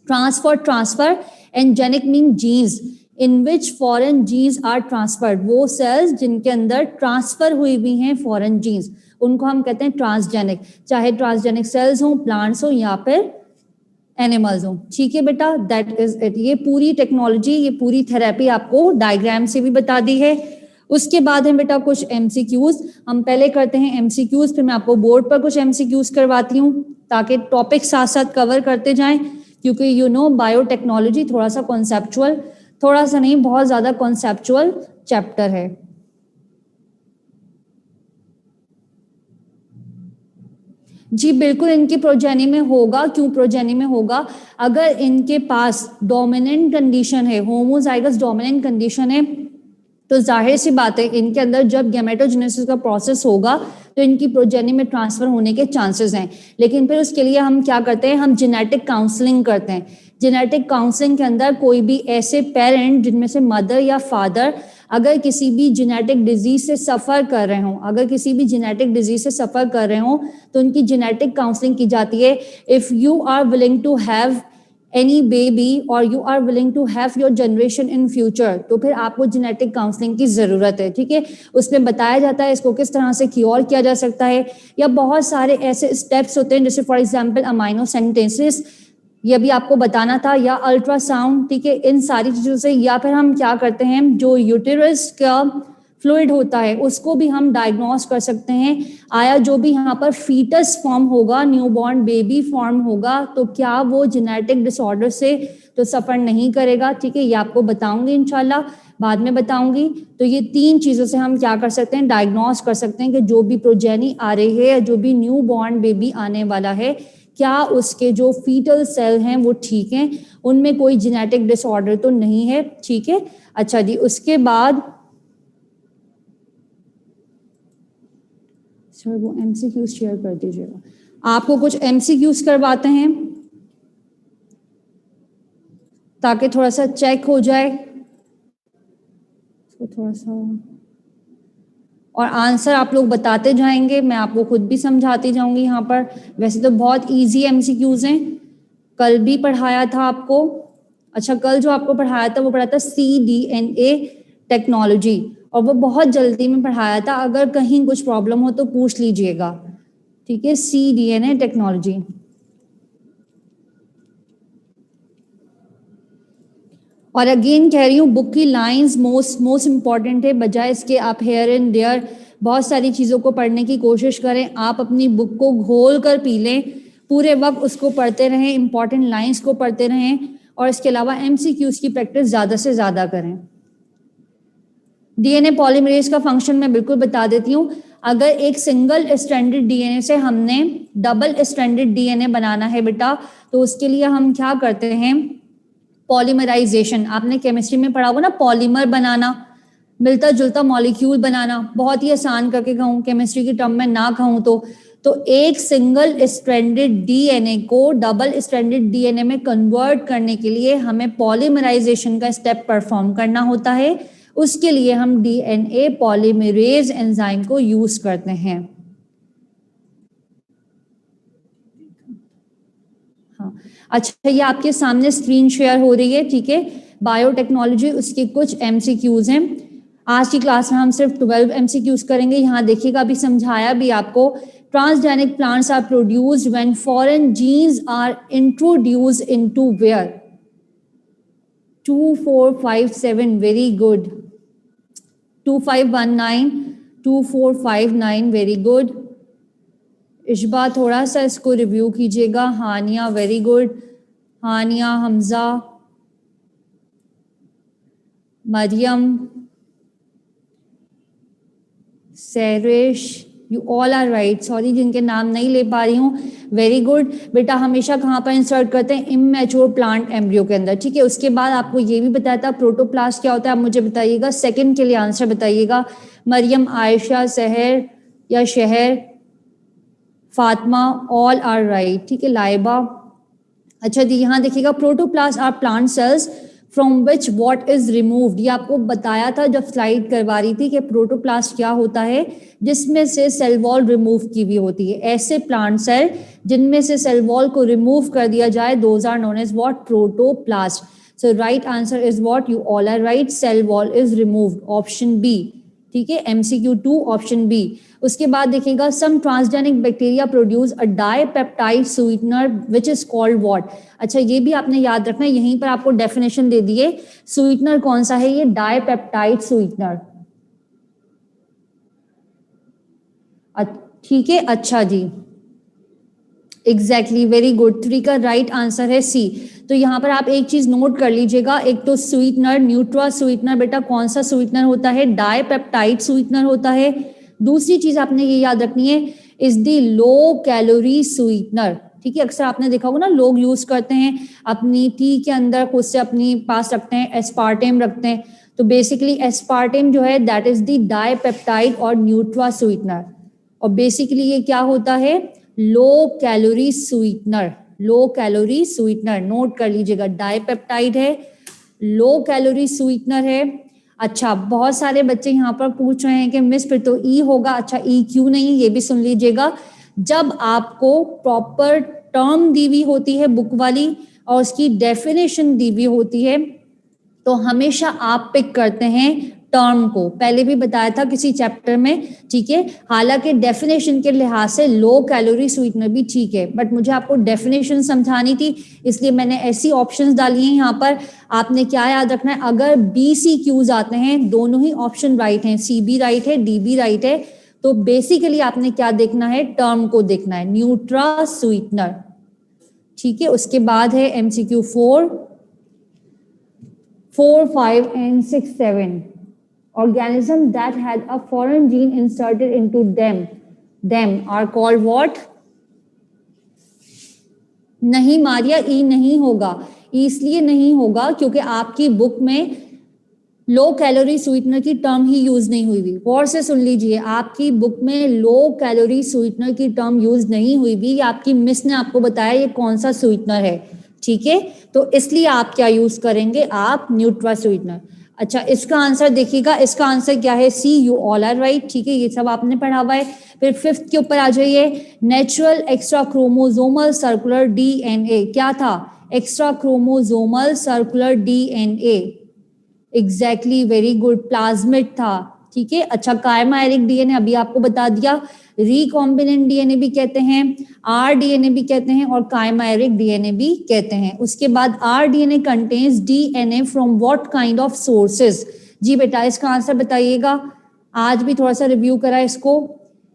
Speaker 1: transfer and genic mean genes in which foreign genes are transferred. वो सेल्स जिनके अंदर ट्रांसफर हुई हुई हैं फॉरेन जीन्स, उनको हम कहते हैं ट्रांसजेनिक। चाहे ट्रांसजेनिक सेल्स हो, प्लांट्स हो या फिर एनिमल्स हो, ठीक है बेटा, दैट इज इट। ये पूरी टेक्नोलॉजी, ये पूरी थेरेपी आपको डायग्राम से भी बता दी है। उसके बाद है बेटा कुछ MCQs, हम पहले करते हैं MCQs, फिर मैं आपको बोर्ड पर कुछ MCQs करवाती हूँ ताकि टॉपिक साथ साथ कवर करते जाएं। क्योंकि बायोटेक्नोलॉजी थोड़ा सा कॉन्सेप्चुअल, थोड़ा सा नहीं बहुत ज्यादा कॉन्सेप्चुअल चैप्टर है। जी बिल्कुल, इनकी प्रोजेनी में होगा। क्यों प्रोजेनी में होगा, अगर इनके पास डोमिनेंट कंडीशन है, होमोजाइगस डोमिनेंट कंडीशन है, तो जाहिर सी बात है इनके अंदर जब गैमेटोजेनेसिस का प्रोसेस होगा तो इनकी प्रोजेनी में ट्रांसफर होने के चांसेस हैं। लेकिन फिर उसके लिए हम क्या करते हैं, हम जेनेटिक काउंसलिंग करते हैं। जेनेटिक काउंसलिंग के अंदर कोई भी ऐसे पेरेंट जिनमें से मदर या फादर अगर किसी भी जेनेटिक डिजीज से सफर कर रहे हों, अगर किसी भी जेनेटिक डिजीज से सफर कर रहे हों, तो उनकी जेनेटिक काउंसलिंग की जाती है। If you are willing to have any baby और you are willing to have your generation in future, तो फिर आपको जेनेटिक काउंसलिंग की जरूरत है, ठीक है। उसमें बताया जाता है इसको किस तरह से क्योर किया जा सकता है, या बहुत सारे ऐसे स्टेप्स होते हैं, जैसे फॉर एग्जांपल अमाइनो सिंथेसिस, ये अभी आपको बताना था, या अल्ट्रासाउंड, ठीक है, इन सारी चीज़ों से, या फिर हम क्या करते हैं, जो यूटेरस का फ्लूइड होता है उसको भी हम डायग्नोस कर सकते हैं। आया जो भी यहाँ पर फीटस फॉर्म होगा, न्यूबॉर्न बेबी फॉर्म होगा, तो क्या वो जेनेटिक डिसऑर्डर से तो सफ़र नहीं करेगा, ठीक है, ये आपको बताऊंगी इंशाल्लाह, बाद में बताऊंगी। तो ये 3 चीज़ों से हम क्या कर सकते हैं, डायग्नोस कर सकते हैं कि जो भी प्रोजेनी आ रही है, जो भी न्यू बॉर्न बेबी आने वाला है, क्या उसके जो फीटल सेल हैं वो ठीक हैं, उनमें कोई जेनेटिक डिसऑर्डर तो नहीं है, ठीक है। अच्छा जी, उसके बाद सर वो एमसीक्यूज शेयर कर दीजिएगा, आपको कुछ एमसीक्यूज करवाते हैं ताकि थोड़ा सा चेक हो जाए, तो थोड़ा सा, और आंसर आप लोग बताते जाएंगे, मैं आपको खुद भी समझाती जाऊंगी यहाँ पर। वैसे तो बहुत इजी एमसीक्यूज हैं, कल भी पढ़ाया था आपको। अच्छा, कल जो आपको पढ़ाया था वो पढ़ाया था CDNA टेक्नोलॉजी, और वो बहुत जल्दी में पढ़ाया था, अगर कहीं कुछ प्रॉब्लम हो तो पूछ लीजिएगा, ठीक है। CDNA technology. और अगेन कह रही हूँ, बुक की लाइंस मोस्ट इंपॉर्टेंट है, बजाय इसके आप हेयर एंड देयर बहुत सारी चीज़ों को पढ़ने की कोशिश करें। आप अपनी बुक को घोल कर पी लें, पूरे वक्त उसको पढ़ते रहें, इंपॉर्टेंट लाइंस को पढ़ते रहें, और इसके अलावा MCQs की प्रैक्टिस ज़्यादा से ज़्यादा करें। DNA पॉलीमरेज का फंक्शन मैं बिल्कुल बता देती हूँ। अगर एक सिंगल स्ट्रैंडेड DNA से हमने डबल स्ट्रैंडेड DNA बनाना है बेटा, तो उसके लिए हम क्या करते हैं, पॉलीमराइजेशन। आपने केमिस्ट्री में पढ़ा होगा ना, पॉलीमर बनाना, मिलता जुलता मॉलिक्यूल बनाना, बहुत ही आसान करके कहूँ, केमिस्ट्री की टर्म में ना कहूँ तो एक सिंगल स्ट्रैंडेड DNA को डबल स्ट्रैंडेड DNA में कन्वर्ट करने के लिए हमें पॉलीमराइजेशन का स्टेप परफॉर्म करना होता है। उसके लिए हम DNA पॉलीमरेज एंजाइम को यूज करते हैं। हाँ, अच्छा, ये आपके सामने स्क्रीन शेयर हो रही है, ठीक है, बायोटेक्नोलॉजी, उसके कुछ MCQs हैं। आज की क्लास में हम सिर्फ 12 MCQs करेंगे। यहाँ देखिएगा, अभी समझाया भी आपको, transgenic plants are produced when foreign genes are introduced into where. 2457, very good. 2519, 2459, very good. Ishba, थोड़ा सा इसको रिव्यू कीजिएगा। Haniya, very good. हानिया, हमजा, मरियम, सैरेश, you all are right. Sorry जिनके नाम नहीं ले पा रही हूँ, वेरी गुड। बेटा हमेशा कहाँ पर इंसर्ट करते हैं, इमैच्योर प्लांट एम्ब्रियो के अंदर, ठीक है। उसके बाद आपको ये भी बताया था प्रोटोप्लास्ट क्या होता है, आप मुझे बताइएगा, सेकंड के लिए आंसर बताइएगा। मरियम, आयशा, सहर या शहर, फातिमा, ऑल आर राइट, ठीक है। लाइबा, अच्छा जी, यहाँ देखिएगा, protoplast are plant cells from which what is removed. ये आपको बताया था जब स्लाइड करवा रही थी कि प्रोटोप्लास्ट क्या होता है, जिसमें से सेल वॉल रिमूव की हुई होती है। ऐसे प्लांट सेल जिनमें से सेल वॉल को रिमूव कर दिया जाए, those are known as what, protoplast. So right answer is what, you all are right, cell wall is removed, option B, ठीक है। MCQ2 option B. उसके बाद देखिएगा, some transgenic bacteria produce a dipeptide sweetener which is called what. अच्छा, ये भी आपने याद रखना है, यहीं पर आपको डेफिनेशन दे दिए, स्वीटनर कौन सा है, ये डाइपेप्टाइड स्वीटनर, ठीक है। अच्छा जी, एग्जैक्टली, वेरी गुड। 3 का राइट आंसर है C। तो यहाँ पर आप एक चीज नोट कर लीजिएगा, एक तो स्वीटनर, न्यूट्रा स्वीटनर, बेटा कौन सा स्वीटनर होता है, डाइपेप्टाइड स्वीटनर होता है। दूसरी चीज आपने ये याद रखनी है, is the low calorie sweetener, ठीक है। अक्सर आपने देखा होगा ना, लोग यूज करते हैं अपनी टी के अंदर, खुद से अपनी पास रखते हैं, एस्पार्टेम रखते हैं। तो बेसिकली एस्पार्टेम जो है, दैट इज द डाइपेप्टाइड और न्यूट्रा स्वीटनर, और बेसिकली ये क्या होता है, low calorie sweetener, low calorie sweetener, note कर लीजिएगा, डाइपेप्टाइड है, लो कैलोरी स्वीटनर है। अच्छा, बहुत सारे बच्चे यहाँ पर पूछ रहे हैं कि मिस फिर तो ई होगा। अच्छा, ई क्यों नहीं, ये भी सुन लीजिएगा, जब आपको प्रॉपर टर्म दी हुई होती है बुक वाली और उसकी डेफिनेशन दी हुई होती है, तो हमेशा आप पिक करते हैं टर्म को, पहले भी बताया था किसी चैप्टर में, ठीक है। हालांकि डेफिनेशन के लिहाज से लो कैलोरी स्वीटनर भी ठीक है, बट मुझे आपको डेफिनेशन समझानी थी, इसलिए मैंने ऐसी ऑप्शंस डाली हैं यहाँ पर। आपने क्या याद रखना है, अगर बी सी क्यूज आते हैं, दोनों ही ऑप्शन राइट हैं, सी बी राइट है, डी बी राइट है, तो बेसिकली आपने क्या देखना है, टर्म को देखना है, न्यूट्रा स्वीटनर, ठीक है। उसके बाद है MCQ 4, 5 and 6, 7. Organisms that had a foreign gene inserted into them are called what? नहीं मारिया, ई नहीं होगा, इसलिए नहीं होगा क्योंकि आपकी बुक में लो कैलोरी स्वीटनर की टर्म ही यूज नहीं हुई हुई। गौर से सुन लीजिए, आपकी बुक में लो कैलोरी स्वीटनर की टर्म यूज नहीं हुई भी, आपकी मिस ने आपको बताया ये कौन सा स्वीटनर है, ठीक है। तो इसलिए आप क्या यूज करेंगे, आप न्यूट्रा स्वीटनर। अच्छा, इसका आंसर देखिएगा, इसका आंसर क्या है, सी, यू ऑल आर राइट, ठीक है, ये सब आपने पढ़ा हुआ है। फिर 5th के ऊपर आ जाइए, natural extra chromosomal circular DNA, क्या था, extra chromosomal circular DNA, exactly, very good, plasmid था, ठीक है। अच्छा, कायमायरिक डीएनए अभी आपको बता दिया, रिकॉम्बिनेंट डीएनए भी कहते हैं, RDNA भी कहते हैं, और कायमायरिक डीएनए भी कहते हैं। उसके बाद RDNA contains DNA from what kind of sources, जी बेटा इसका आंसर बताइएगा, आज भी थोड़ा सा रिव्यू करा इसको,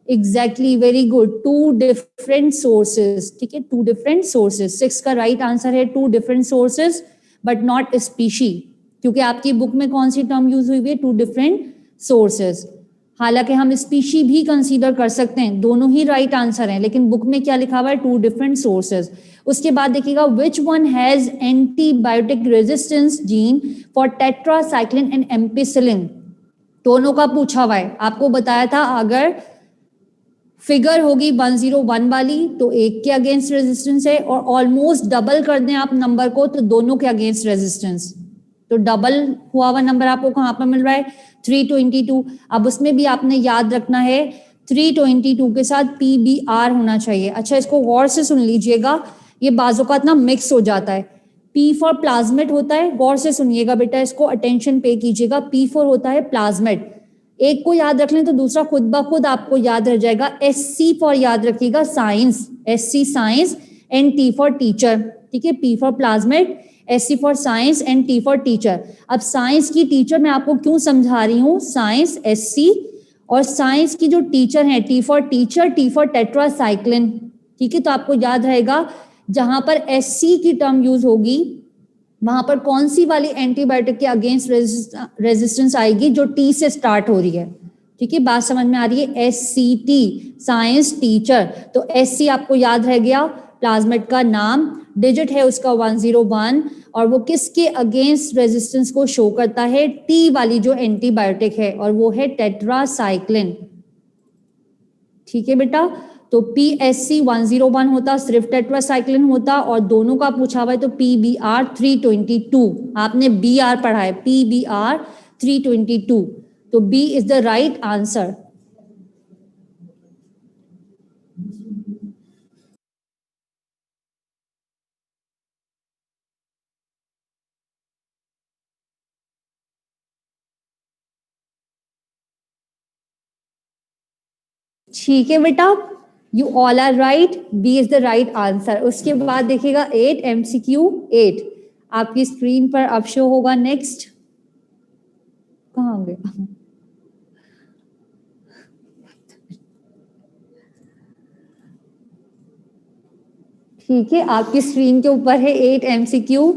Speaker 1: exactly, very good, 2 different sources, ठीक है, 2 डिफरेंट सोर्सेज। 6 का राइट आंसर है 2 different sources but not species, क्योंकि आपकी बुक में कौन सी टर्म यूज हुई है, 2 डिफरेंट सोर्सेज। हालांकि हम स्पीशी भी कंसीडर कर सकते हैं, दोनों ही राइट आंसर हैं, लेकिन बुक में क्या लिखा हुआ है, 2 डिफरेंट सोर्सेज। उसके बाद देखिएगा, which one has antibiotic resistance gene for tetracycline and ampicillin, दोनों का पूछा हुआ है। आपको बताया था अगर फिगर होगी 101 वाली तो एक के अगेंस्ट रेजिस्टेंस है, और ऑलमोस्ट डबल कर दें आप नंबर को तो दोनों के अगेंस्ट रेजिस्टेंस, तो डबल हुआ हुआ नंबर आपको कहां पर मिल रहा है, 322। अब उसमें भी आपने याद रखना है 322 के साथ PBR होना चाहिए। अच्छा, इसको गौर से सुन लीजिएगा, ये बाज़ोकात ना मिक्स हो जाता है। P फॉर प्लाज्मेट होता है, गौर से सुनिएगा बेटा, इसको अटेंशन पे कीजिएगा, P फॉर होता है प्लाज्मेट, एक को याद रख लें तो दूसरा खुद ब खुद आपको याद रह जाएगा। SC फॉर याद रखिएगा science, SC science, and T for teacher, ठीक है, P for plasmid, SC for science and T for teacher. अब साइंस की टीचर मैं आपको क्यों समझा रही हूँ, साइंस SC, और साइंस की जो टीचर है T for teacher, T for tetracycline, ठीक है। तो आपको याद रहेगा जहां पर SC की टर्म यूज होगी वहां पर कौन सी वाली एंटीबायोटिक के अगेंस्ट रेजिस्टेंस आएगी, जो T से स्टार्ट हो रही है, ठीक है, बात समझ में आ रही है, SCT साइंस टीचर। तो SC आपको याद रह गया, प्लाज्मेट का नाम, डिजिट है उसका 101, और वो किसके अगेंस्ट रेजिस्टेंस को शो करता है, T वाली जो एंटीबायोटिक है, और वो है टेट्रासाइक्लिन, ठीक है बेटा। तो PSC 101 होता, सिर्फ टेट्रासाइक्लिन होता, और दोनों का पूछा हुआ है तो PBR 322, आपने BR पढ़ा है, PBR 322, तो B is the right answer. ठीक है बेटा, you all are right, B is the right answer. उसके बाद देखिएगा 8 MCQ 8 आपकी स्क्रीन पर अब शो होगा। नेक्स्ट कहाँ गया, ठीक है, आपकी स्क्रीन के ऊपर है 8 MCQ।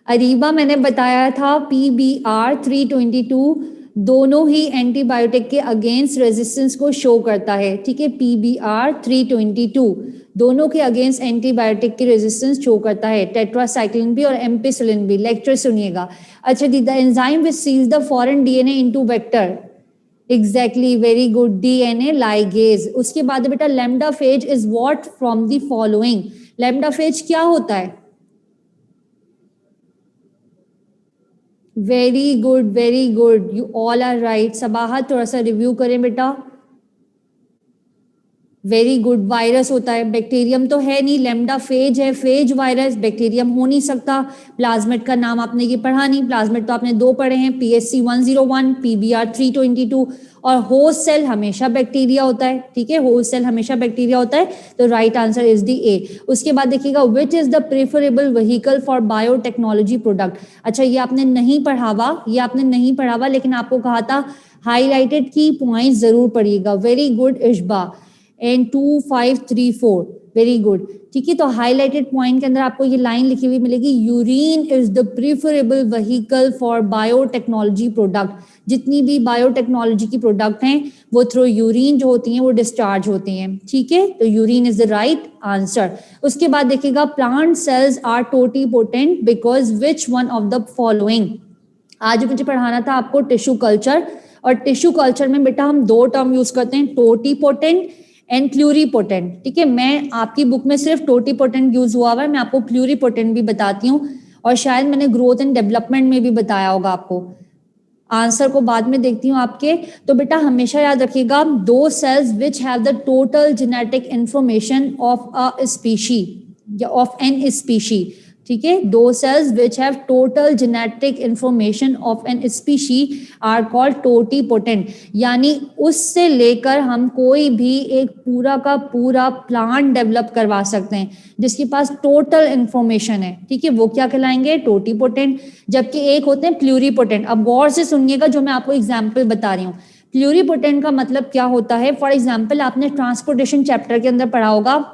Speaker 1: अरीबा मैंने बताया था PBR 322 दोनों ही एंटीबायोटिक के अगेंस्ट रेजिस्टेंस को शो करता है, ठीक है, PBR 322 दोनों के अगेंस्ट एंटीबायोटिक की रेजिस्टेंस शो करता है, टेट्रासाइक्लिन भी और एम्पिसिलिन भी। लेक्चर सुनिएगा। अच्छा, the enzyme which seals the foreign DNA into vector, exactly, very good, DNA ligase. उसके बाद बेटा lambda phage is what from the following, lambda phage क्या होता है, very good, very good, you all are right. Sabahat थोड़ा सा review करें बेटा, वेरी गुड। वायरस होता है, बैक्टीरियम तो है नहीं, लैम्डा फेज है, फेज वायरस, बैक्टीरियम हो नहीं सकता। प्लाज्मिड का नाम आपने ये पढ़ा नहीं, प्लाज्मिड तो आपने 2 पढ़े हैं, PHC 101, PBR 322। और होस्ट सेल हमेशा बैक्टीरिया होता है, ठीक है, होस्ट सेल हमेशा बैक्टीरिया होता है, तो राइट आंसर इज द ए। उसके बाद देखिएगा, which is the preferable vehicle for biotechnology product. अच्छा, ये आपने नहीं पढ़ा हुआ, ये आपने नहीं पढ़ा हुआ, लेकिन आपको कहा था हाईलाइटेड की पॉइंट जरूर पढ़िएगा। Very good Ishba, and 2534, very good. ठीक है, तो हाईलाइटेड पॉइंट के अंदर आपको ये लाइन लिखी हुई मिलेगी, urine is the preferable vehicle for biotechnology product. जितनी भी बायोटेक्नोलॉजी की प्रोडक्ट हैं वो थ्रू यूरिन जो होती हैं वो डिस्चार्ज होती हैं, ठीक है, तो urine is the right answer. उसके बाद देखिएगा, plant cells are totipotent because which one of the following. आज मुझे पढ़ाना था आपको टिश्यू कल्चर, और टिश्यू कल्चर में बेटा हम 2 टर्म यूज करते हैं, टोटिपोटेंट एंड प्लूरीपोटेंट। ठीक है, मैं आपकी बुक में सिर्फ टोटिपोटेंट यूज हुआ है, मैं आपको प्लूरीपोटेंट भी बताती हूँ, और शायद मैंने ग्रोथ एंड डेवलपमेंट में भी बताया होगा आपको। आंसर को बाद में देखती हूँ आपके। तो बेटा हमेशा याद रखिएगा, 2 cells which have the total genetic information of a species या ऑफ एन स्पीशी। ठीक है, 2 cells which have total genetic information of an species are called totipotent। यानी उससे लेकर हम कोई भी एक पूरा का पूरा प्लांट डेवलप करवा सकते हैं जिसके पास टोटल इंफॉर्मेशन है, ठीक है, वो क्या कहलाएंगे, टोटिपोटेंट। जबकि एक होते हैं प्लूरीपोटेंट। अब गौर से सुनिएगा जो मैं आपको एग्जाम्पल बता रही हूँ। प्लूरीपोटेंट का मतलब क्या होता है, फॉर एग्जाम्पल आपने ट्रांसपोर्टेशन चैप्टर के अंदर पढ़ा होगा,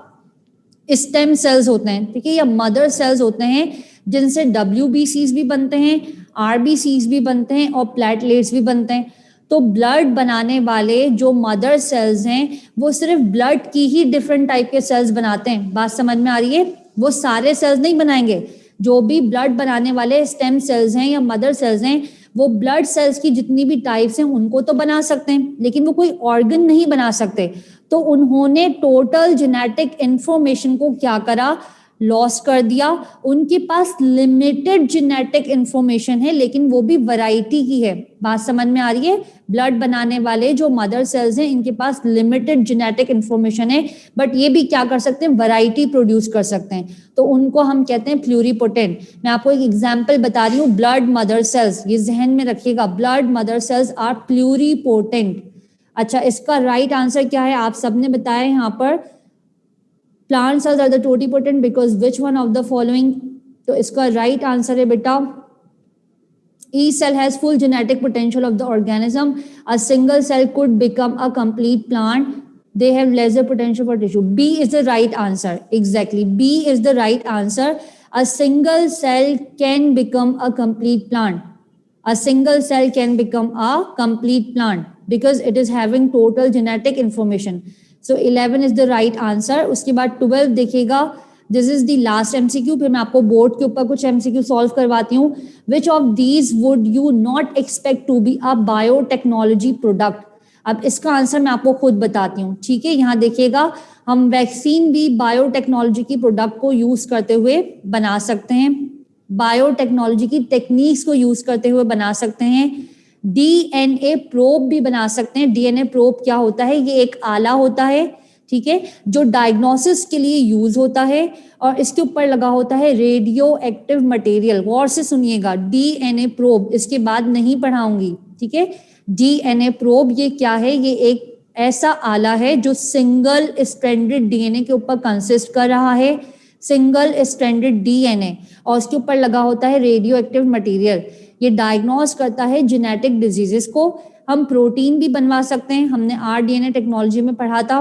Speaker 1: स्टेम सेल्स होते हैं, ठीक है, या मदर सेल्स होते हैं जिनसे WBCs भी बनते हैं, RBCs भी बनते हैं और प्लेटलेट्स भी बनते हैं। तो ब्लड बनाने वाले जो मदर सेल्स हैं वो सिर्फ ब्लड की ही डिफरेंट टाइप के सेल्स बनाते हैं। बात समझ में आ रही है, वो सारे सेल्स नहीं बनाएंगे। जो भी ब्लड बनाने वाले स्टेम सेल्स हैं या मदर सेल्स हैं वो ब्लड सेल्स की जितनी भी टाइप्स हैं उनको तो बना सकते हैं, लेकिन वो कोई ऑर्गन नहीं बना सकते। तो उन्होंने टोटल जेनेटिक इंफॉर्मेशन को क्या करा, लॉस कर दिया। उनके पास लिमिटेड जेनेटिक इंफॉर्मेशन है, लेकिन वो भी वैरायटी की है। बात समझ में आ रही है, ब्लड बनाने वाले जो मदर सेल्स हैं इनके पास लिमिटेड जेनेटिक इंफॉर्मेशन है, बट ये भी क्या कर सकते हैं, वैरायटी प्रोड्यूस कर सकते हैं, तो उनको हम कहते हैं प्लूरीपोटेंट। मैं आपको एक एग्जांपल बता रही हूँ, ब्लड मदर सेल्स, ये जहन में रखिएगा, blood mother cells are pluripotent. अच्छा, इसका राइट आंसर क्या है, आप सबने बताया यहाँ पर, plant cells are the totipotent because which one of the following. तो इसका राइट आंसर है बेटा, each cell has full genetic potential of the organism. A single cell could become a complete plant. They have lesser potential for tissue. B is the right answer. Exactly, B is the right answer. A single cell can become a complete plant. A single cell can become a complete plant because it is having total genetic information. So 11 is the right answer. उसके बाद 12 देखिएगा, this is the last MCQ, फिर मैं आपको board के ऊपर कुछ MCQ solve करवाती हूँ। Which of these would you not expect to be a biotechnology product. अब इसका आंसर मैं आपको खुद बताती हूँ, ठीक है, यहाँ देखिएगा, हम वैक्सीन भी बायोटेक्नोलॉजी की प्रोडक्ट को यूज करते हुए बना सकते हैं, बायोटेक्नोलॉजी की टेक्निक्स को यूज करते हुए बना सकते हैं। DNA प्रोब भी बना सकते हैं। DNA प्रोब क्या होता है, ये एक आला होता है, ठीक है, जो डायग्नोसिस के लिए यूज होता है, और इसके ऊपर लगा होता है रेडियो एक्टिव मटेरियल। गौर से सुनिएगा, DNA प्रोब इसके बाद नहीं पढ़ाऊंगी, ठीक है। DNA प्रोब ये क्या है, ये एक ऐसा आला है जो सिंगल स्ट्रैंडेड DNA के ऊपर कंसिस्ट कर रहा है, सिंगल स्ट्रैंडेड DNA, और उसके ऊपर लगा होता है रेडियो एक्टिव मटेरियल। ये डायग्नोस करता है जेनेटिक डिजीजेस को। हम प्रोटीन भी बनवा सकते हैं, हमने rDNA टेक्नोलॉजी में पढ़ा था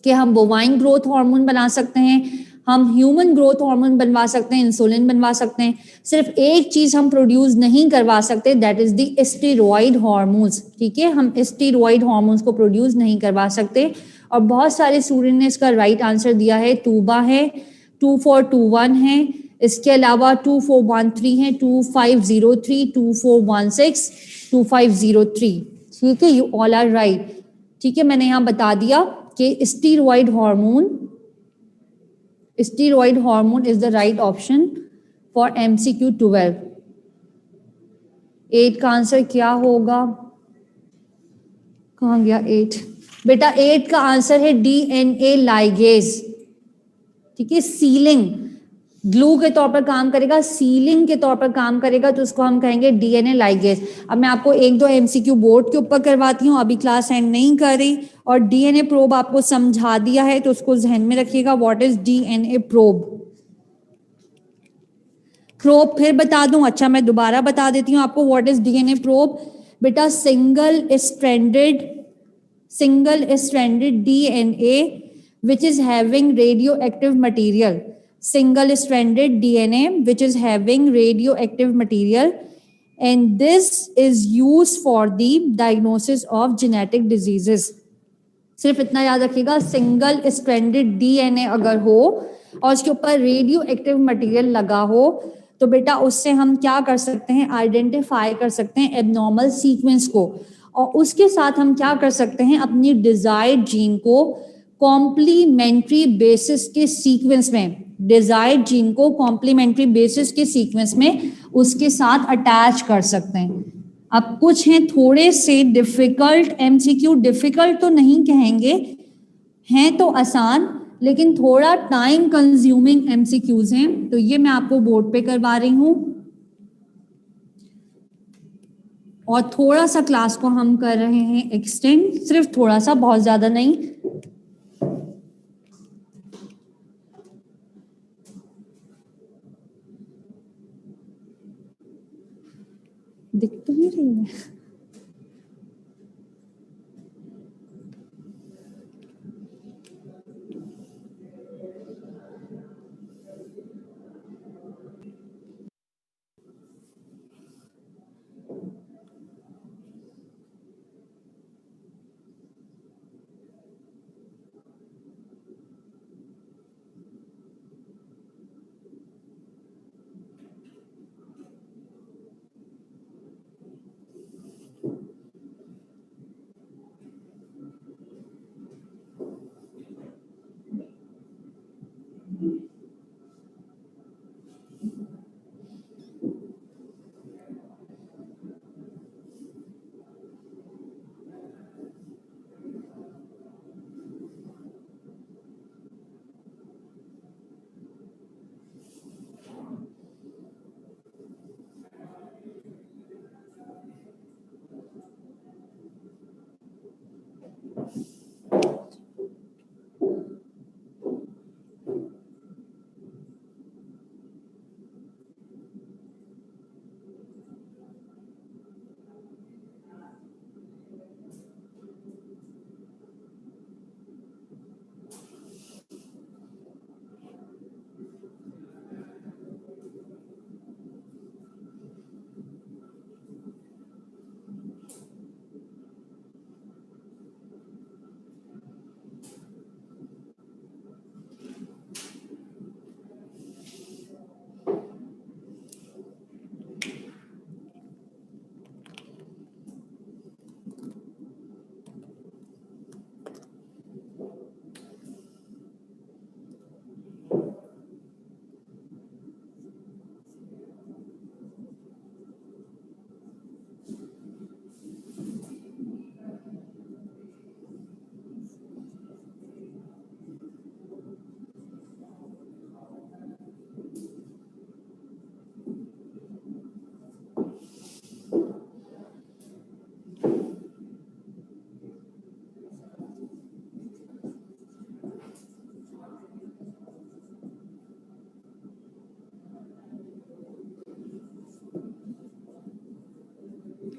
Speaker 1: कि हम बोवाइन ग्रोथ हार्मोन बना सकते हैं, हम ह्यूमन ग्रोथ हार्मोन बनवा सकते हैं, इंसुलिन बनवा सकते हैं। सिर्फ एक चीज हम प्रोड्यूस नहीं करवा सकते, that is the steroid hormones, ठीक है, हम स्टेरॉइड हार्मोन्स को प्रोड्यूस नहीं करवा सकते। और बहुत सारे स्टूडेंट ने इसका राइट आंसर दिया है, टूबा है, 2421 है, इसके अलावा 2413 है, 2503, 2416, 2503, ठीक है, यू ऑल आर राइट, ठीक है। मैंने यहाँ बता दिया कि steroid hormone is the right option for MCQ 12। 8 का आंसर क्या होगा, कहाँ गया 8, बेटा 8 का आंसर है डीएनए लाइगेज, ठीक है। सीलिंग, ग्लू के तौर पर काम करेगा, सीलिंग के तौर पर काम करेगा, तो उसको हम कहेंगे डीएनए लाइगेज। अब मैं आपको एक दो एमसीक्यू बोर्ड के ऊपर करवाती हूँ, अभी क्लास एंड नहीं कर रही, और डीएनए प्रोब आपको समझा दिया है तो उसको ध्यान में रखिएगा, what is DNA probe. Probe फिर बता दूं, अच्छा मैं दोबारा बता देती हूँ आपको व्हाट इज डीएनए प्रोब। बेटा single stranded DNA which is having radioactive material, single stranded DNA which is having radioactive material, and this is used for the diagnosis of genetic diseases. सिर्फ इतना याद रखिएगा, सिंगल स्ट्रैंडेड डीएनए अगर हो और उसके ऊपर रेडियो एक्टिव मटेरियल लगा हो तो बेटा उससे हम क्या कर सकते हैं, आइडेंटिफाई कर सकते हैं एबनॉर्मल सीक्वेंस को, और उसके साथ हम क्या कर सकते हैं, अपनी डिजायर्ड जीन को कॉम्प्लीमेंट्री बेसिस के सीक्वेंस में, डिजायर्ड जीन को कॉम्प्लीमेंट्री बेसिस के सीक्वेंस में उसके साथ अटैच कर सकते हैं। अब कुछ हैं थोड़े से डिफिकल्ट एमसीक्यू, डिफिकल्ट तो नहीं कहेंगे, हैं तो आसान लेकिन थोड़ा टाइम कंज्यूमिंग एमसीक्यूज हैं, तो ये मैं आपको बोर्ड पे करवा रही हूं, और थोड़ा सा क्लास को हम कर रहे हैं एक्सटेंड, सिर्फ थोड़ा सा, बहुत ज्यादा नहीं। दिख तो नहीं रही है।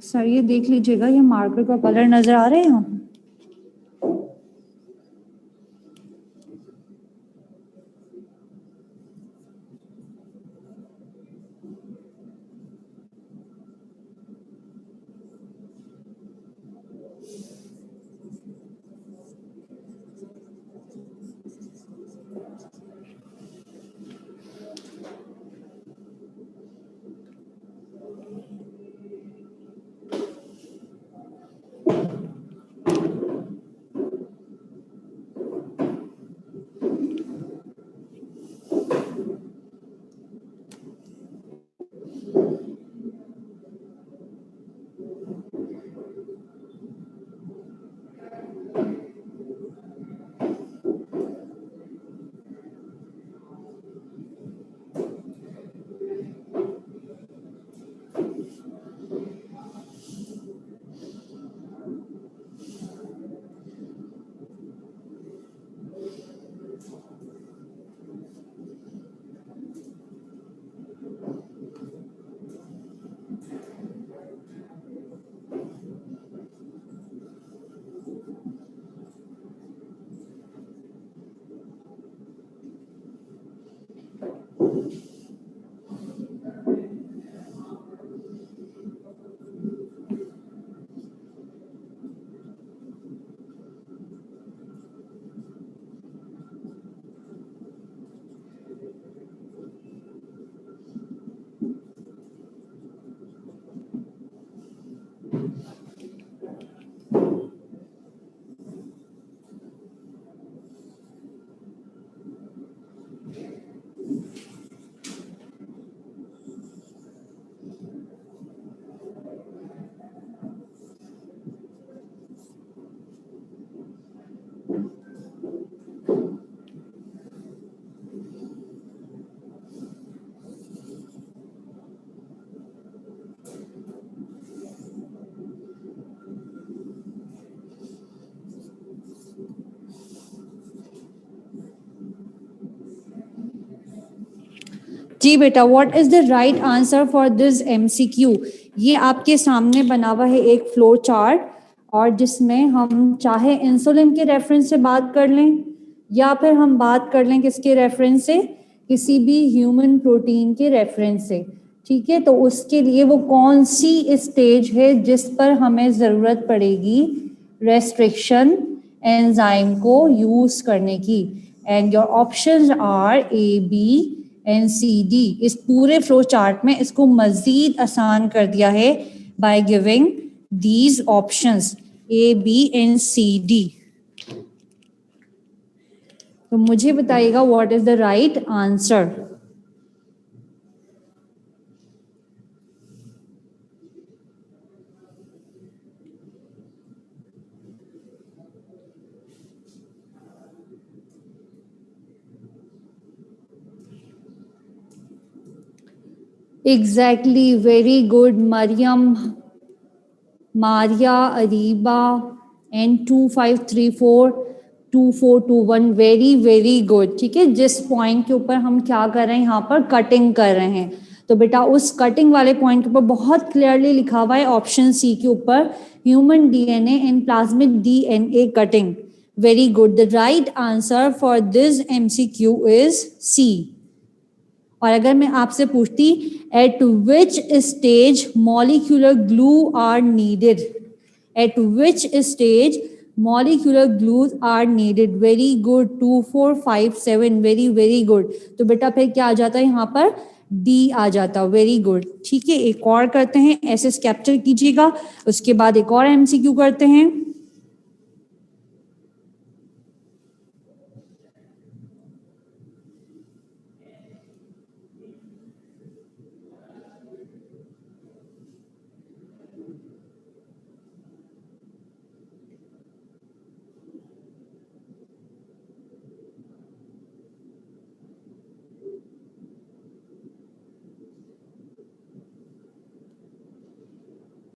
Speaker 1: सर ये देख लीजिएगा, ये मार्कर का कलर नजर आ रहे हैं यहाँ? जी बेटा, what is the right answer for this MCQ? ये आपके सामने बना हुआ है एक फ्लो चार्ट, और जिसमें हम चाहे इंसुलिन के रेफरेंस से बात कर लें या फिर हम बात कर लें किसके रेफरेंस से, किसी भी ह्यूमन प्रोटीन के रेफरेंस से, ठीक है। तो उसके लिए वो कौन सी स्टेज है जिस पर हमें ज़रूरत पड़ेगी रेस्ट्रिक्शन एंजाइम को यूज करने की? And your options are A, B and C, D. इस पूरे फ्लो चार्ट में इसको मजीद आसान कर दिया है by giving these options A, B and C, D. तो मुझे बताइएगा what is the right answer. Exactly, very good, Mariam, Maria, Ariba, and 25342421, very very good. ठीक है, जिस पॉइंट के ऊपर हम क्या कर रहे हैं, यहाँ पर कटिंग कर रहे हैं, तो बेटा उस कटिंग वाले पॉइंट के ऊपर बहुत क्लियरली लिखा हुआ है ऑप्शन सी के ऊपर, human DNA and plasmid DNA cutting. Very good, the right answer for this MCQ is C. और अगर मैं आपसे पूछती at which stage molecular glue are needed, at which stage molecular glues are needed, very good, 2457, very very good. तो बेटा फिर क्या आ जाता है यहाँ पर, डी आ जाता, वेरी गुड। ठीक है, एक और करते हैं, ऐसे कैप्चर कीजिएगा, उसके बाद एक और एमसीक्यू करते हैं।